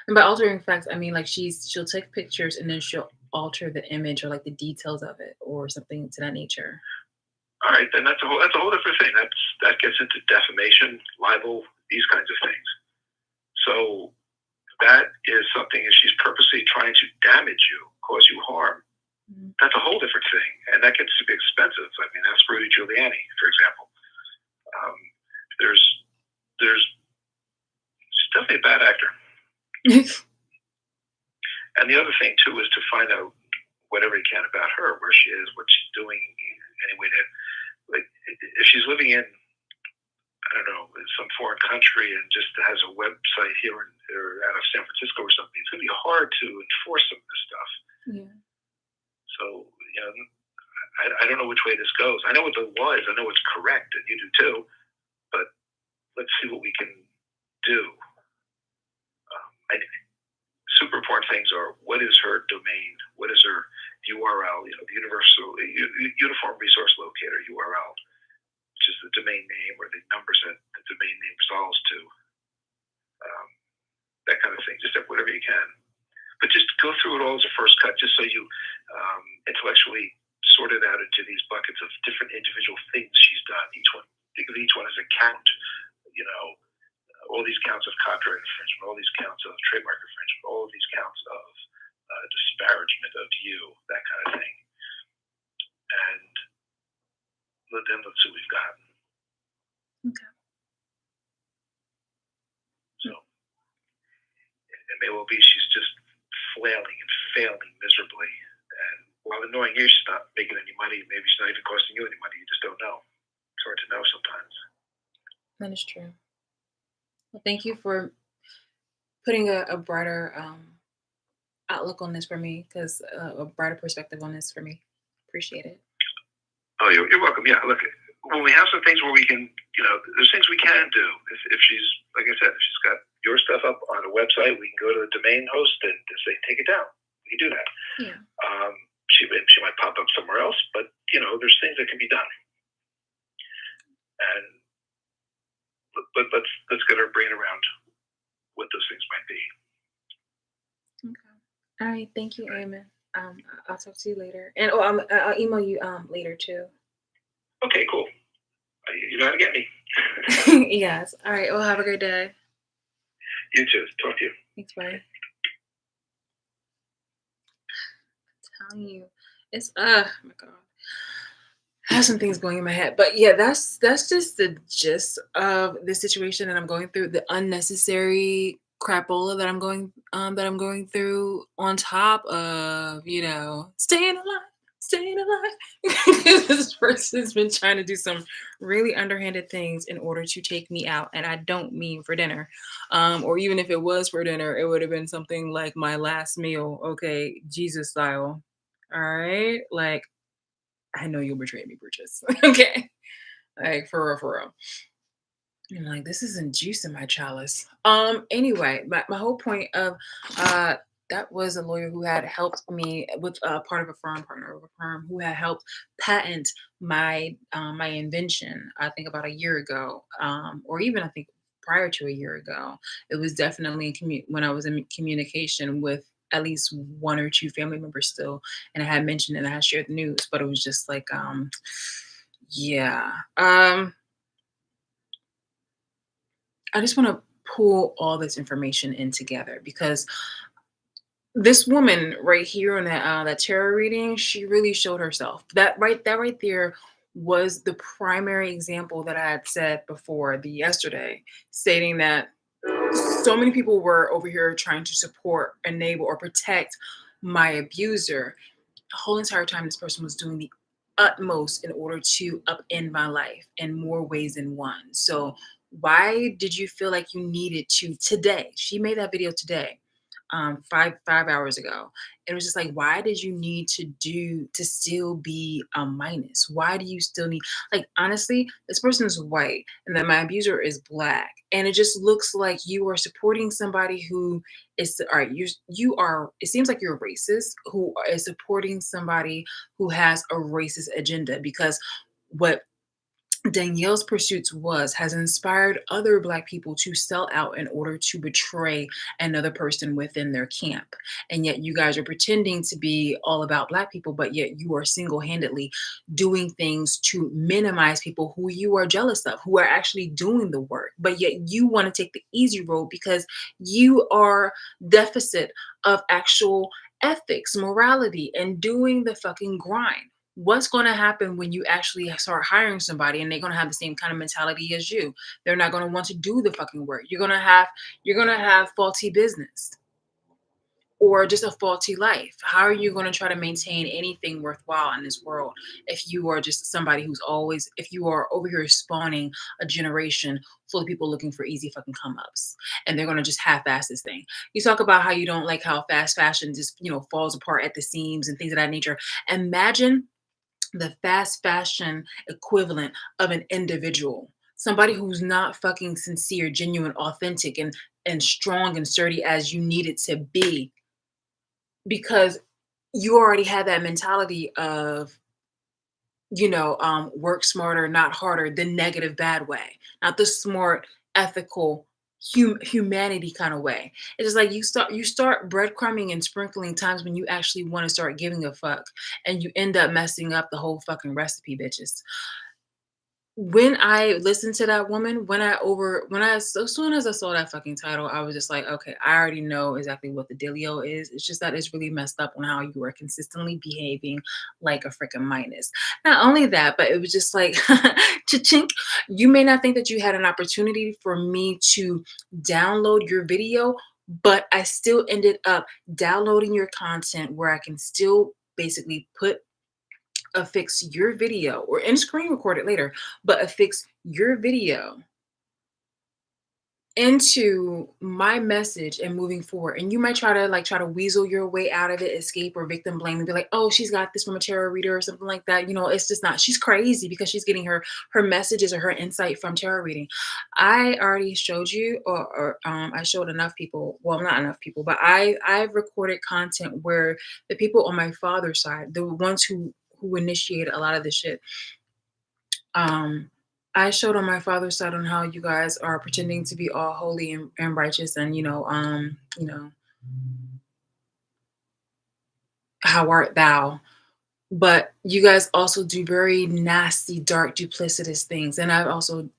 and by altering facts, I mean like she'll take pictures and then she'll alter the image or like the details of it or something to that nature. All right, then that's a whole different thing. That gets into defamation, libel, these kinds of things. So that is something if she's purposely trying to damage you, cause you harm. Mhm. That's a whole different thing, and that gets to be expensive. I mean, that's Rudy Giuliani, for example. Um, there's there's she's definitely a bad actor. And the other thing too is to find out whatever you can about her, where she is, what she's doing, any way to like if she's living in I don't know some foreign country and just has a website here or out of San Francisco or something. It's going to be hard to enforce some of this stuff. Yeah. So I don't know which way this goes. I know what the law is. I know it's correct, and you do too. But let's see what we can do. Super important things are what is her domain, what is her URL, the Uniform Resource Locator (URL), which is the domain name or the numbers that the domain name resolves to, that kind of thing. Just whatever you can, but just go through it all as a first cut, just so you intellectually sort it out into these buckets of different individual things she's done. Think of each one as a count. You know, all these counts of copyright infringement, all these counts of trademark infringement, all of these counts of disparagement of you, that kind of thing. And then let's see what we've got. Okay. So it may well be she's just flailing and failing miserably. And while annoying you, she's not making any money. Maybe she's not even costing you any money. You just don't know. It's hard to know sometimes. That is true. Well, thank you for putting a brighter outlook on this for me, because a brighter perspective on this for me. Appreciate it. Oh, you're welcome. Yeah, look, when we have some things where we can, there's things we can do. If she's, like I said, if she's got your stuff up on a website, we can go to the domain host and say, take it down. We can do that. Yeah. She might pop up somewhere else, but, there's things that can be done. And but let's get her brain around what those things might be. Okay. All right. Thank you, Eamon. I'll talk to you later, and I'll email you later too. Okay, cool. You know how to get me. Yes. All right. Well, have a great day. You too. Talk to you. Thanks. Bye. I'm telling you, it's oh my god. I have some things going in my head, but yeah, that's just the gist of the situation that I'm going through. The unnecessary crapola that I'm going through, on top of staying alive. This person's been trying to do some really underhanded things in order to take me out, and I don't mean for dinner, or even if it was for dinner, it would have been something like my last meal. Okay, Jesus style. All right, like. I know you'll betray me, Brutus. Okay. Like for real, for real. I'm like, this isn't juice in my chalice. Anyway, my whole point of that was a lawyer who had helped me with part of a firm, partner of a firm, who had helped patent my invention, I think about a year ago, or even I think prior to a year ago. It was definitely when I was in communication with at least one or two family members still, and I had mentioned it and I had shared the news, but it was just like, yeah. I just want to pull all this information in together, because this woman right here on that tarot reading, she really showed herself. That right there was the primary example that I had said before the yesterday, stating that So many people were over here trying to support, enable, or protect my abuser. The whole entire time, this person was doing the utmost in order to upend my life in more ways than one. So, why did you feel like you needed to today? She made that video today, five hours ago. It was just like, why did you need to still be a minus? Why do you still need, like, honestly, this person is white and then my abuser is black, and it just looks like you are supporting somebody who is all right. You are. It seems like you're a racist who is supporting somebody who has a racist agenda, because what Danielle's pursuits has inspired other black people to sell out in order to betray another person within their camp. And yet you guys are pretending to be all about black people, but yet you are single-handedly doing things to minimize people who you are jealous of, who are actually doing the work. But yet you want to take the easy road because you are deficit of actual ethics, morality, and doing the fucking grind. What's going to happen when you actually start hiring somebody and they're going to have the same kind of mentality as you? They're not going to want to do the fucking work. You're going to have faulty business or just a faulty life. How are you going to try to maintain anything worthwhile in this world if you are just somebody who's always, if you are over here spawning a generation full of people looking for easy fucking come ups, and they're going to just half-ass this thing? You talk about how you don't like how fast fashion just, falls apart at the seams and things of that nature. Imagine the fast fashion equivalent of an individual, somebody who's not fucking sincere, genuine, authentic, and strong and sturdy as you need it to be, because you already had that mentality of, work smarter, not harder, the negative bad way, not the smart, ethical, humanity kind of way. It's just like you start breadcrumbing and sprinkling times when you actually want to start giving a fuck, and you end up messing up the whole fucking recipe, bitches. When I listened to that woman, as soon as I saw that fucking title, I was just like, okay, I already know exactly what the dealio is. It's just that it's really messed up on how you are consistently behaving like a freaking minus. Not only that, but it was just like, cha-chink. You may not think that you had an opportunity for me to download your video, but I still ended up downloading your content where I can still basically affix your video or and screen record it later, but affix your video into my message and moving forward. And you might try to weasel your way out of it, escape or victim blame, and be like, oh, she's got this from a tarot reader or something like that. It's just not, she's crazy because she's getting her messages or her insight from tarot reading. I already showed you, or I showed enough people, well, not enough people, but I've recorded content where the people on my father's side, the ones who initiated a lot of this shit, um I showed on my father's side on how you guys are pretending to be all holy and righteous, and how art thou, but you guys also do very nasty, dark, duplicitous things. And I've also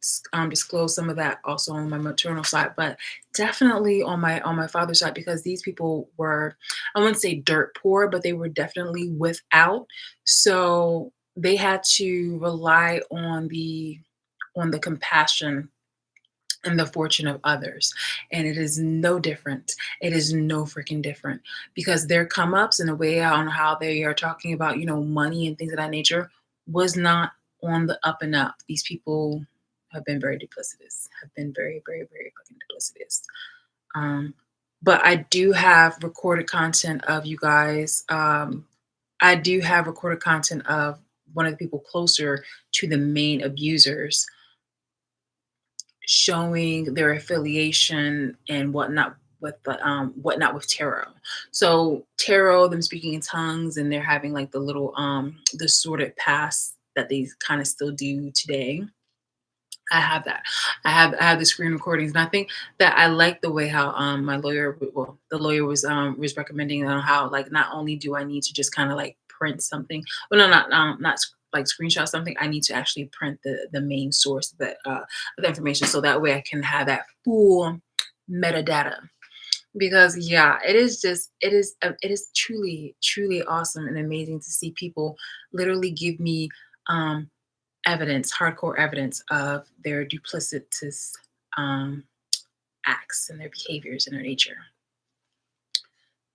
disclosed some of that also on my maternal side, but definitely on my father's side, because these people were, I wouldn't say dirt poor, but they were definitely without. So they had to rely on the compassion and the fortune of others. And it is no different. It is no freaking different, because their come ups and the way on how they are talking about, money and things of that nature was not on the up and up. These people have been very duplicitous, have been very, very, very fucking duplicitous. Um, but I do have recorded content of you guys. I do have recorded content of one of the people closer to the main abusers showing their affiliation and whatnot with tarot. So tarot, them speaking in tongues, and they're having like the little the sorted pass that they kind of still do today. I have that. I have the screen recordings, and I think that I like the way how my lawyer, well, the lawyer was recommending on how, like, not only do I need to just kind of like print something, well, no, not like screenshot something. I need to actually print the main source that of the information, so that way I can have that full metadata. Because yeah, it is truly awesome and amazing to see people literally give me um evidence, hardcore evidence of their duplicitous um, acts and their behaviors and their nature.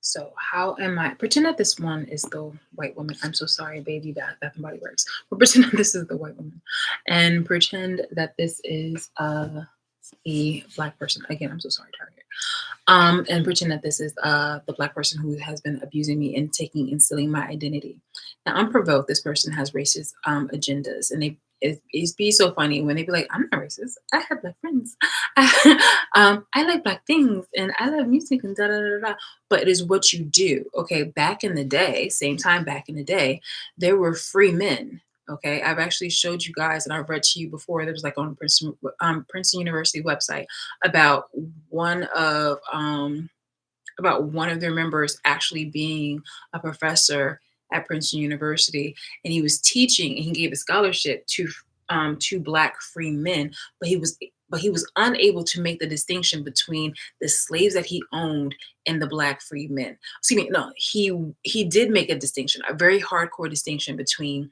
So how am I pretend that this one is the white woman? I'm so sorry, baby, that Bath and Body Works. But pretend that this is the white woman, and pretend that this is a black person. Again, I'm so sorry, Target. And pretend that this is the black person who has been abusing me and taking and stealing my identity. Now, unprovoked, this person has racist agendas, and it's be so funny when they be like, "I'm not racist. I have black friends. I like black things, and I love music and da da da da." But it is what you do. Okay, back in the day, same time back in the day, there were free men. Okay, I've actually showed you guys, and I've read to you before. There was like on Princeton University website about one of um, one of their members actually being a professor at Princeton University, and he was teaching, and he gave a scholarship to black free men, but he was unable to make the distinction between the slaves that he owned and the black free men. Excuse me, no, he did make a distinction, a very hardcore distinction between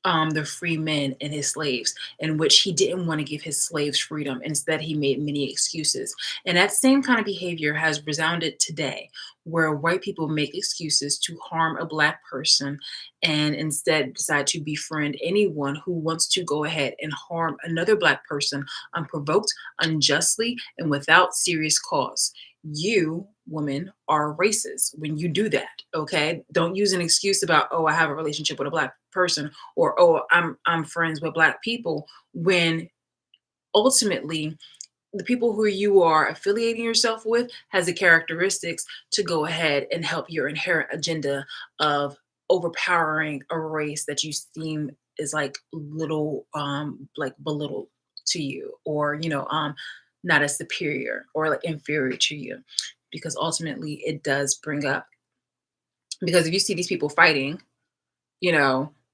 the free men and his slaves, in which he didn't want to give his slaves freedom. Instead, he made many excuses. And that same kind of behavior has resounded today, where white people make excuses to harm a black person and instead decide to befriend anyone who wants to go ahead and harm another black person unprovoked, unjustly, and without serious cause. You, women, are racist when you do that. Okay, don't use an excuse about, oh, I have a relationship with a black person, or oh, I'm friends with black people, when ultimately the people who you are affiliating yourself with has the characteristics to go ahead and help your inherent agenda of overpowering a race that you seem is like little like belittled to you, or not as superior or like inferior to you, because ultimately it does bring up, because if you see these people fighting,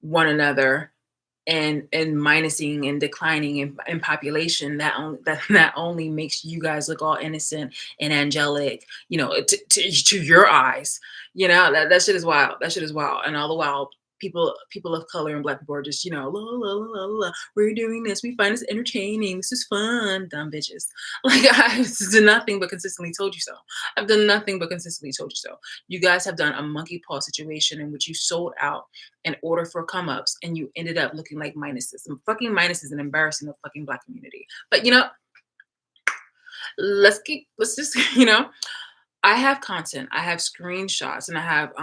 one another, and minusing and declining in population, that only makes you guys look all innocent and angelic, to your eyes. That shit is wild. That shit is wild. And all the while, people of color and black people are just, la, la, la, la, la, we're doing this, we find this entertaining, this is fun, dumb bitches. Like, I've done nothing but consistently told you so. I've done nothing but consistently told you so. You guys have done a monkey paw situation in which you sold out in order for come ups, and you ended up looking like minuses. And fucking minuses and embarrassing the fucking black community. But let's just I have content, I have screenshots, and I have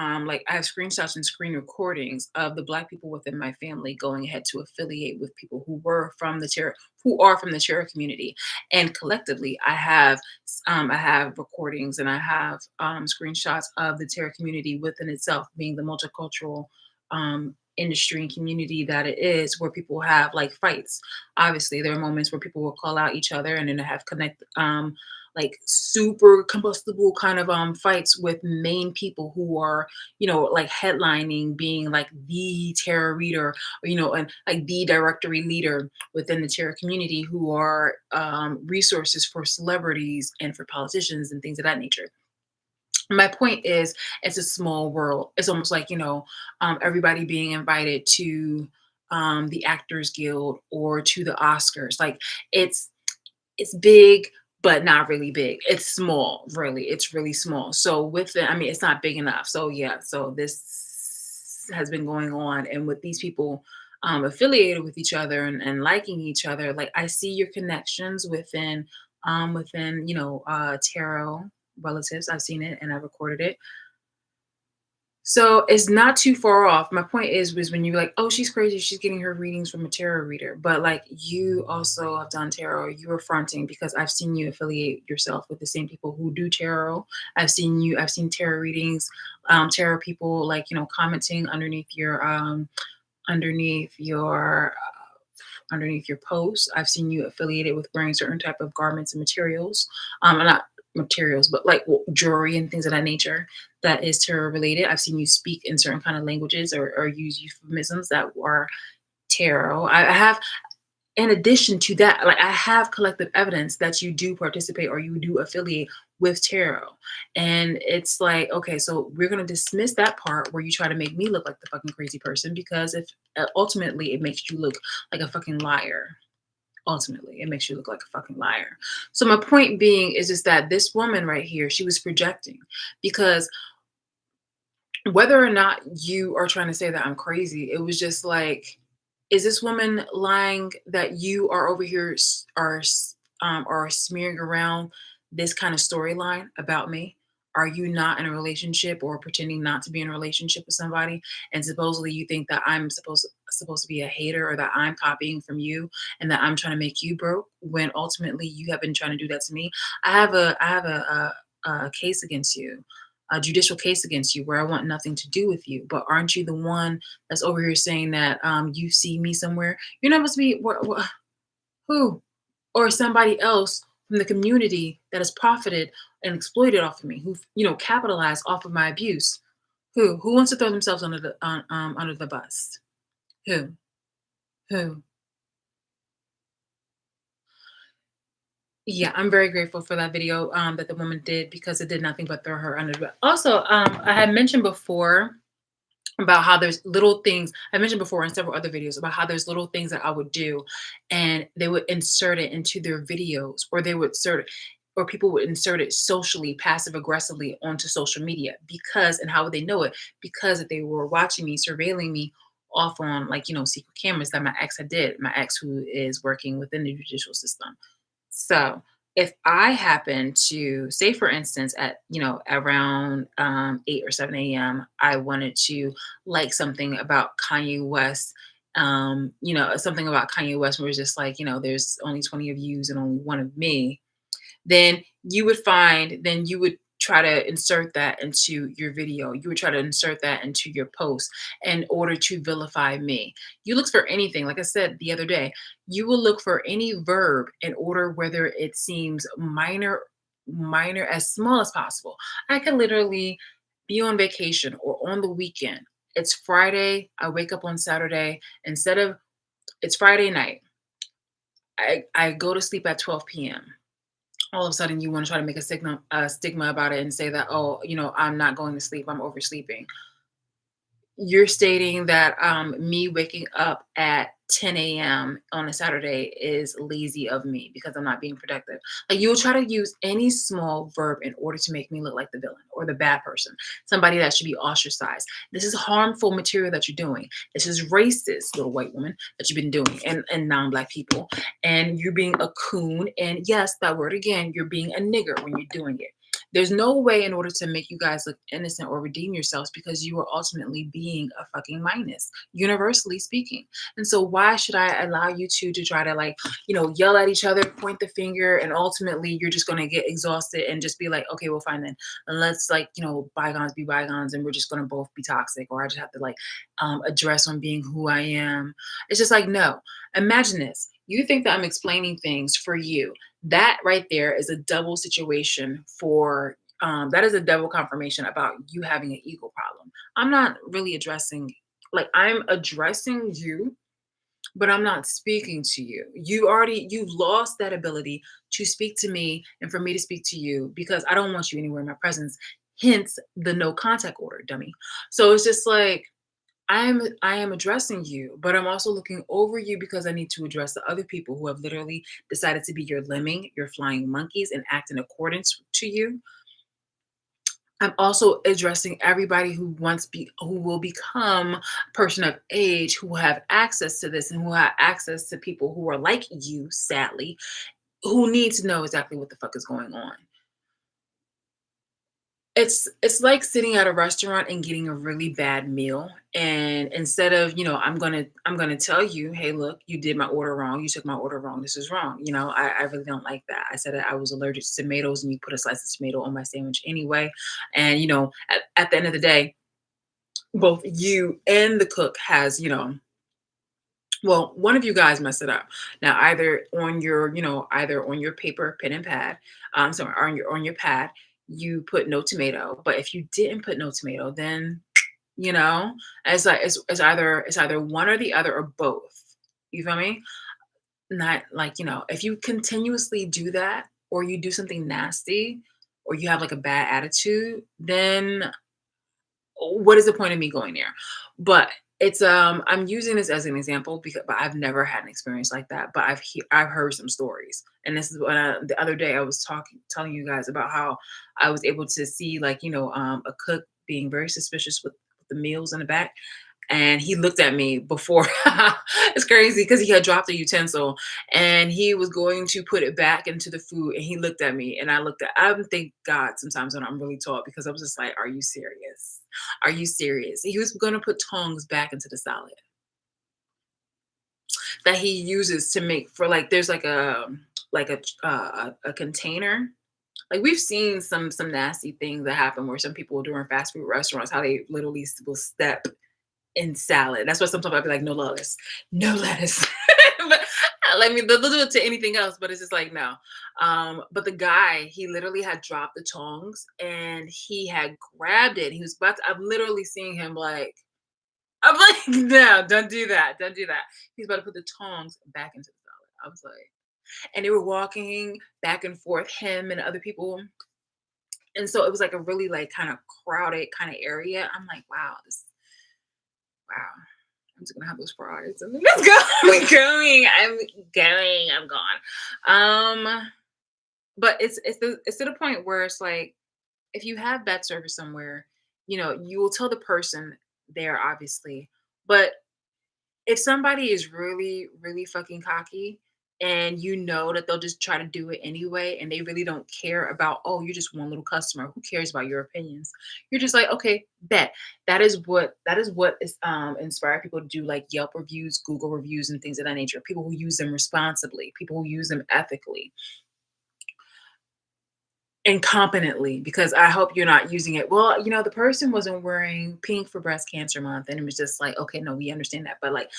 screenshots and screen recordings of the black people within my family going ahead to affiliate with people who are from the terror community. And collectively, I have recordings, and I have screenshots of the terror community within itself being the multicultural industry and community that it is, where people have like fights. Obviously, there are moments where people will call out each other, and then have like super combustible kind of fights with main people who are, like headlining, being like the terror reader, or and like the directory leader within the terror community, who are resources for celebrities and for politicians and things of that nature. My point is, it's a small world. It's almost like, everybody being invited to the Actors Guild or to the Oscars. Like, it's big, but not really big. It's small, really. It's really small. So with it, I mean, it's not big enough. So yeah, so this has been going on, and with these people affiliated with each other, and liking each other, like, I see your connections within tarot relatives. I've seen it and I've recorded it. So it's not too far off. My point is when you're like, oh, she's crazy, she's getting her readings from a tarot reader. But like, you also have done tarot. You are fronting, because I've seen you affiliate yourself with the same people who do tarot. I've seen tarot readings, tarot people, like, commenting underneath your underneath your posts. I've seen you affiliated with wearing certain type of garments and materials. Not materials, but like jewelry and things of that nature that is tarot related. I've seen you speak in certain kind of languages, or use euphemisms that are tarot. I have, in addition to that, like, I have collective evidence that you do participate or you do affiliate with tarot. And it's like, okay, so we're going to dismiss that part where you try to make me look like the fucking crazy person, because if ultimately it makes you look like a fucking liar. Ultimately, it makes you look like a fucking liar. So my point being is just that this woman right here, she was projecting, because whether or not you are trying to say that I'm crazy, it was just like, is this woman lying that you are over here are smearing around this kind of storyline about me? Are you not in a relationship or pretending not to be in a relationship with somebody, and supposedly you think that I'm supposed to be a hater, or that I'm copying from you and that I'm trying to make you broke when ultimately you have been trying to do that to me? I have a case against you, a judicial case against you, where I want nothing to do with you. But aren't you the one that's over here saying that you see me somewhere? You're not supposed to be who, or somebody else from the community that has profited and exploited off of me, who capitalized off of my abuse. Who wants to throw themselves under the bus? Who? Who? Yeah, I'm very grateful for that video that the woman did, because it did nothing but throw her under the bus. Also, I had mentioned before about how there's little things I mentioned before in several other videos about how there's little things that I would do, and they would insert it into their videos, or they would insert it, or people would insert it socially, passive aggressively onto social media, because, and how would they know it? Because they were watching me, surveilling me off on, like, secret cameras that my ex who is working within the judicial system. So if I happen to say, for instance, at around 8 or 7 a.m., I wanted to like something about Kanye West, something about Kanye West, where it's just like, there's only 20 of yous and only one of me, then you would try to insert that into your video. You would try to insert that into your post in order to vilify me. You look for anything, like I said the other day, you will look for any verb in order, whether it seems minor, as small as possible. I could literally be on vacation or on the weekend. It's Friday. I wake up on Saturday. It's Friday night. I go to sleep at 12 p.m. All of a sudden you want to try to make a stigma about it and say that, oh, I'm not going to sleep, I'm oversleeping. You're stating that me waking up at 10 a.m. on a Saturday is lazy of me because I'm not being productive. Like, you'll try to use any small verb in order to make me look like the villain or the bad person, somebody that should be ostracized. This is harmful material that you're doing. This is racist, little white woman, that you've been doing, and non-black people. And you're being a coon. And yes, that word again, you're being a nigger when you're doing it. There's no way in order to make you guys look innocent or redeem yourselves, because you are ultimately being a fucking minus, universally speaking. And so why should I allow you to try to, like, yell at each other, point the finger, and ultimately you're just going to get exhausted and just be like, okay, well, fine then. And let's, like, bygones be bygones, and we're just going to both be toxic, or I just have to, like, address on being who I am. It's just like, no. Imagine this. You think that I'm explaining things for you. That right there is a double situation for that is a double confirmation about you having an ego problem. I'm not really addressing, like, I'm addressing you, but I'm not speaking to you. You've lost that ability to speak to me and for me to speak to you, because I don't want you anywhere in my presence. Hence the no contact order, dummy. So it's just like, I am addressing you, but I'm also looking over you because I need to address the other people who have literally decided to be your lemming, your flying monkeys, and act in accordance to you. I'm also addressing everybody who will become a person of age, who have access to this, and who have access to people who are like you, sadly, who need to know exactly what the fuck is going on. It's like sitting at a restaurant and getting a really bad meal, and instead of, I'm gonna tell you, hey, look, you did my order wrong, you took my order wrong, this is wrong. I really don't like that. I said that I was allergic to tomatoes, and you put a slice of tomato on my sandwich anyway. And at the end of the day, both you and the cook has, well, one of you guys messed it up. Now, either on your paper, pen and pad, sorry, on your pad, you put no tomato. But if you didn't put no tomato, then you know, it's like it's either one or the other, or both. You feel me? Not like, if you continuously do that, or you do something nasty, or you have like a bad attitude, then what is the point of me going there? But It's I'm using this as an example because but I've never had an experience like that, but I've heard some stories. And this is what the other day I was telling you guys about how I was able to see like, a cook being very suspicious with the meals in the back. And he looked at me before. It's crazy because he had dropped a utensil and he was going to put it back into the food. And he looked at me and I thank God sometimes when I'm really taught because I was just like, are you serious? Are you serious? He was going to put tongs back into the salad that he uses to make for like, there's like a container. Like we've seen some nasty things that happen where some people during fast food restaurants, how they literally will step in salad. That's why sometimes I'll be like, no lettuce, no lettuce. But I mean, they'll do it to anything else, but it's just like, no. But the guy, he literally had dropped the tongs and he had grabbed it. He was about to, I'm literally seeing him like, I'm like, no, don't do that. Don't do that. He's about to put the tongs back into the salad. I was like, and they were walking back and forth, him and other people. And so it was like a really like kind of crowded kind of area. I'm like, wow. I'm just gonna have those fries and then let's go. I'm gone. But it's to the point where it's like if you have bad service somewhere, you will tell the person there, obviously. But if somebody is really, really fucking cocky and you know that they'll just try to do it anyway and they really don't care about, oh, you're just one little customer. Who cares about your opinions? You're just like, okay, bet. That is what is inspire people to do like Yelp reviews, Google reviews, and things of that nature. People who use them responsibly, people who use them ethically and competently, because I hope you're not using it. Well, the person wasn't wearing pink for breast cancer month, and it was just like, okay, no, we understand that, but like,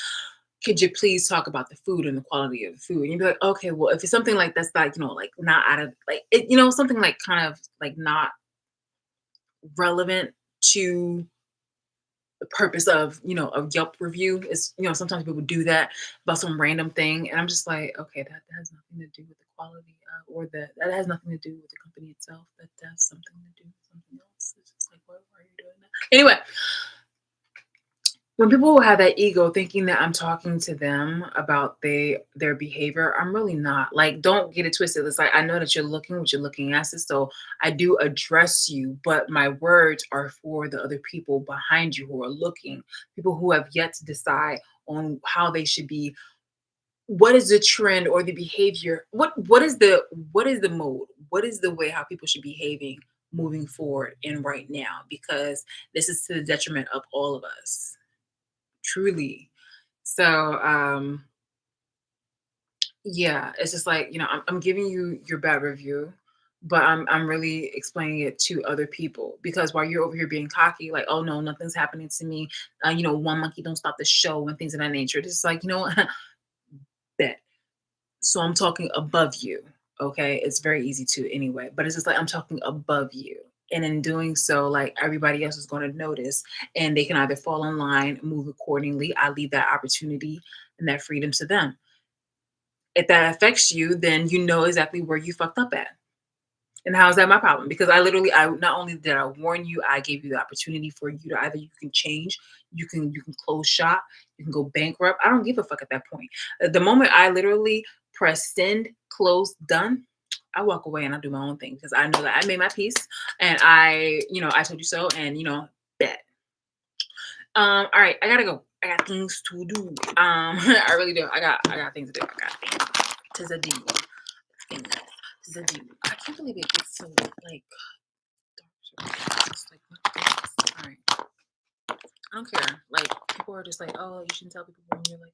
could you please talk about the food and the quality of the food? And you'd be like, okay, well, if it's something like that's like, like not out of like it, something like kind of like not relevant to the purpose of, a Yelp review is, sometimes people do that about some random thing. And I'm just like, okay, that has nothing to do with the quality that has nothing to do with the company itself. That has something to do with something else. It's just like, why are you doing that? Anyway, when people have that ego thinking that I'm talking to them about their behavior, I'm really not. Like, don't get it twisted. It's like I know that you're looking what you're looking at, so I do address you, but my words are for the other people behind you who are looking, people who have yet to decide on how they should be. What is the trend or the behavior? What is the mode? What is the way how people should be behaving moving forward and right now? Because this is to the detriment of all of us. Truly. So, yeah, it's just like, I'm giving you your bad review, but I'm really explaining it to other people because while you're over here being cocky, like, oh no, nothing's happening to me. One monkey don't stop the show and things of that nature. It's just like, what? Bet. So I'm talking above you. Okay. It's very easy to anyway, but it's just like I'm talking above you. And in doing so, like everybody else is going to notice and they can either fall in line, move accordingly. I leave that opportunity and that freedom to them. If that affects you, then you know exactly where you fucked up at. And how is that my problem? Because I not only did I warn you, I gave you the opportunity for you to either you can change, you can close shop, you can go bankrupt. I don't give a fuck at that point. The moment I literally press send, close, done, I walk away and I do my own thing because I know that I made my peace and I told you so and bet. All right, I gotta go. I got things to do. I really do. I got things to do. I got things to do. Things to do. I can't believe it gets so like dark. It's like what is all right. I don't care. Like people are just like, oh, you shouldn't tell people when you're like,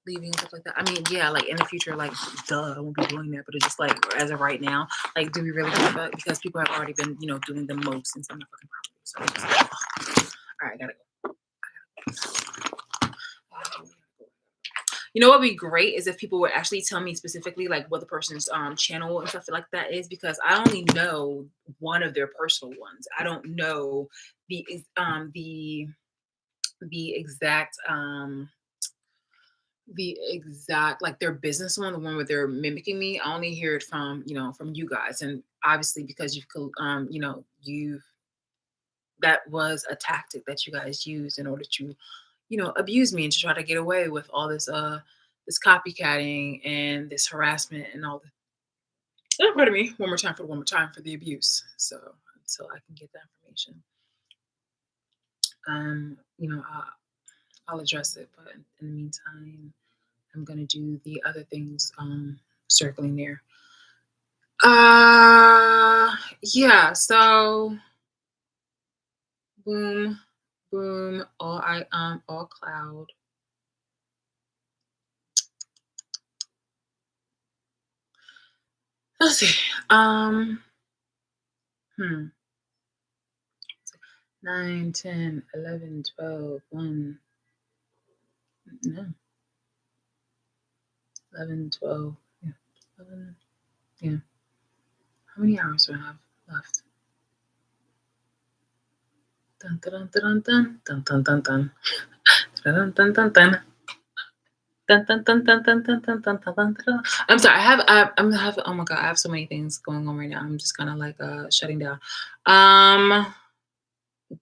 leaving and stuff like that. I mean, yeah, like in the future, like, duh, I won't be doing that. But it's just like as of right now, like, do we really give a fuck? Because people have already been, doing the most in some of the fucking properties. So it's just like, all right, I gotta go. What would be great is if people would actually tell me specifically like what the person's channel and stuff like that is because I only know one of their personal ones. I don't know the exact like their business one, the one where they're mimicking me. I only hear it from you guys, and obviously because you've that was a tactic that you guys used in order to abuse me and to try to get away with all this copycatting and this harassment and all the pardon me, one more time for the abuse. So until I can get that information, um, you know, I'll, I'll address it. But in the meantime, I'm gonna do the other things circling there. Yeah, so boom, boom, all cloud. Let's see. Hmm. 9, 10, 11, 12, 1. No, 11, 12. Yeah. 11. Yeah. How many hours do I have left? Dun dun dun dun dun dun dun dun dun dun dun dun. Dun, dun, dun, dun, dun, dun, dun, dun, dun, dun, dun. I'm sorry. I'm having. Oh my god, I have so many things going on right now. I'm just kind of like shutting down.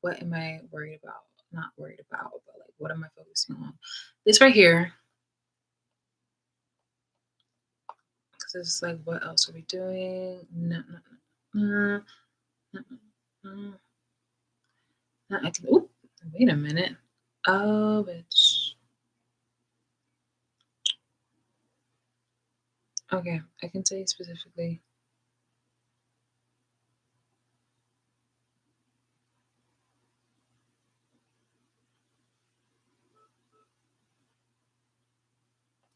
What am I worried about? Not worried about, but like, what am I focusing on? This right here, because it's like, what else are we doing? No, no, no, no, no, no. I can. Oop, wait a minute. Oh, bitch. Okay, I can tell you specifically.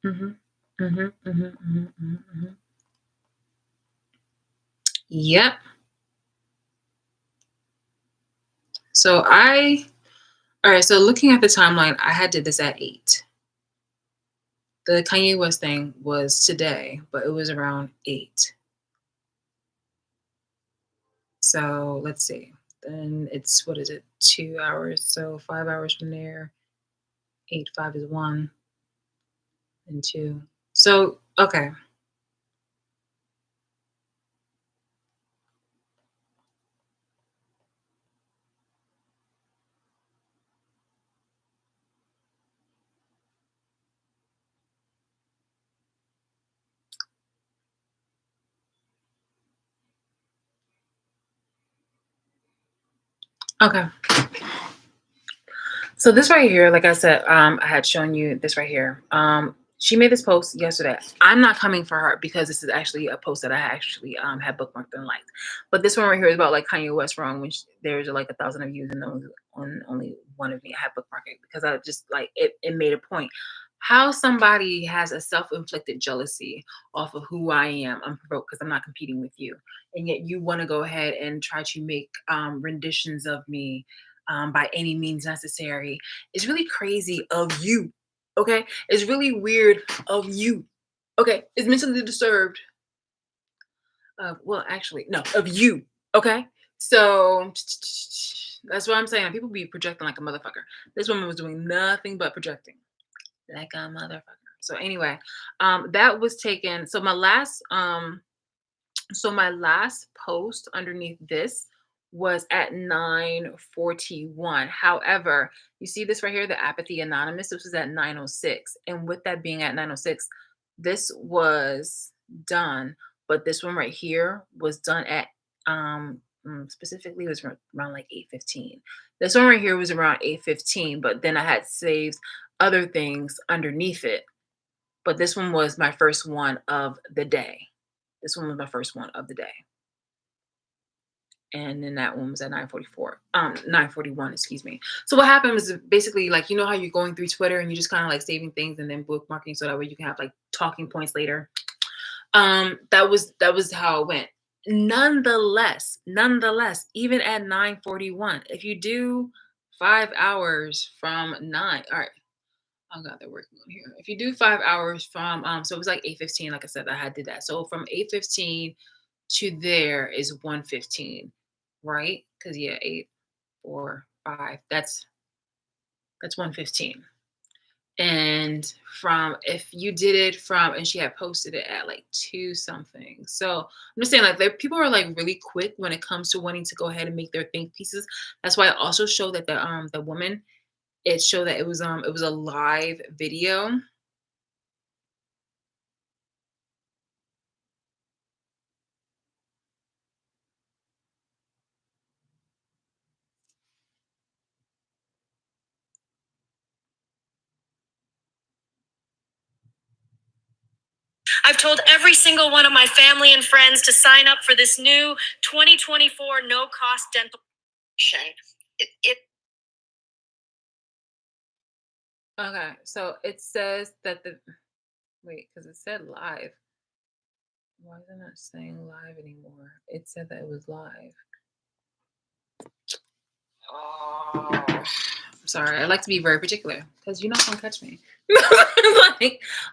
Mhm. Mhm. Mhm. Mhm. Mhm. Mhm. Yep. So all right. So looking at the timeline, I had did this at 8. The Kanye West thing was today, but it was around 8. So let's see. Then it's what is it? 2 hours. So 5 hours from there. 8, 5 is 1 and 2. So okay. Okay. So this right here, like I said, I had shown you this right here. She made this post yesterday. I'm not coming for her because this is actually a post that I actually had bookmarked and liked. But this one right here is about like Kanye West wrong, which there's like 1,000 views and on only one of me. I had bookmarked it because I just like it. It made a point. How somebody has a self-inflicted jealousy off of who I am, unprovoked because I'm not competing with you, and yet you want to go ahead and try to make renditions of me by any means necessary. It's really crazy of you. Okay. It's really weird of you. Okay. It's mentally disturbed. Well, actually, no, of you. Okay. So that's what I'm saying. People be projecting like a motherfucker. This woman was doing nothing but projecting like a motherfucker. So anyway, that was taken. So my last post underneath this was at 9:41. However, you see this right here, the apathy anonymous. This was at 9:06, and with that being at 9:06, this was done. But this one right here was done at specifically it was around like 8:15. This one right here was around 8:15, but then I had saved other things underneath it. But this one was my first one of the day. This one was my first one of the day. And then that one was at 9:44. 9:41, excuse me. So what happened was basically like how you're going through Twitter and you just kind of like saving things and then bookmarking so that way you can have like talking points later. That was how it went. Nonetheless, even at 9:41, if you do 5 hours from 9, all right. Oh god, they're working on here. If you do 5 hours from so it was like 8:15, like I said, I had did that. So from 8:15 to there is 1:15, right? Because yeah, 8, 4, 5. That's 1:15. And from if you did it from and she had posted it at like 2 something. So I'm just saying like people are like really quick when it comes to wanting to go ahead and make their think pieces. That's why I also show that the woman it showed that it was a live video. I've told every single one of my family and friends to sign up for this new 2024 no cost dental. It Okay, so it says that the wait, because it said live. Why is it not saying live anymore? It said that it was live. Oh, I'm sorry. I like to be very particular because you're not gonna catch me.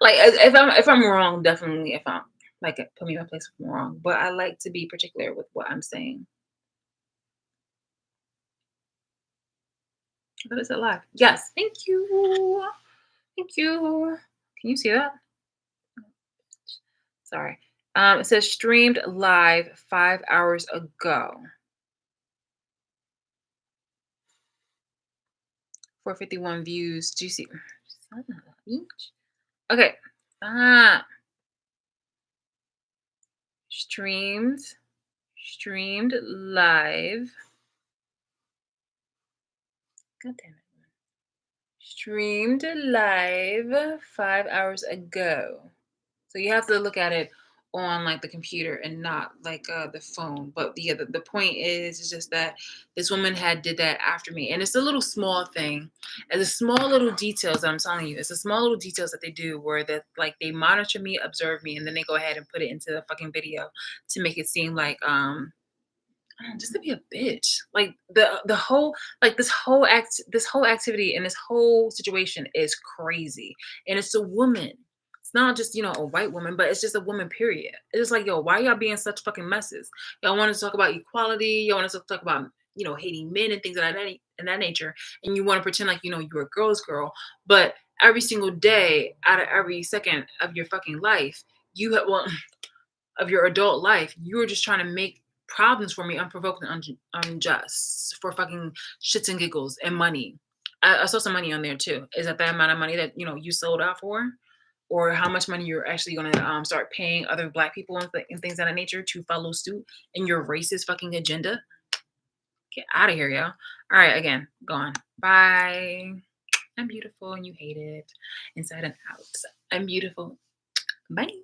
like if I'm wrong, definitely if I'm like put me in my place if I'm wrong. But I like to be particular with what I'm saying. But it's alive. Yes. Thank you. Thank you. Can you see that? Sorry. It says streamed live 5 hours ago. 451 views. Do you see? Son of a bitch. Okay. Ah. Streamed live. God damn it. Streamed live 5 hours ago. So you have to look at it on like the computer and not like the phone. But yeah, the point is just that this woman had did that after me. And it's a little small thing. And the small little details that I'm telling you, it's the small little details that they do where that like they monitor me, observe me, and then they go ahead and put it into the fucking video to make it seem like I don't know, just to be a bitch. Like the whole like this whole activity and this whole situation is crazy. And it's a woman. It's not just, a white woman, but it's just a woman, period. It's just like, yo, why y'all being such fucking messes? Y'all want to talk about equality, y'all want to talk about, hating men and things of that nature, and you want to pretend like, you're a girl's girl, but every single day out of every second of your fucking life, you have well of your adult life, you were just trying to make problems for me unprovoked and unjust for fucking shits and giggles and money. I saw some money on there too. Is that the amount of money that you sold out for, or how much money you're actually going to start paying other Black people and things of that nature to follow suit in your racist fucking agenda? Get out of here, yo. All right, again, gone. Bye. I'm beautiful and you hate it inside and out. I'm beautiful. Bye.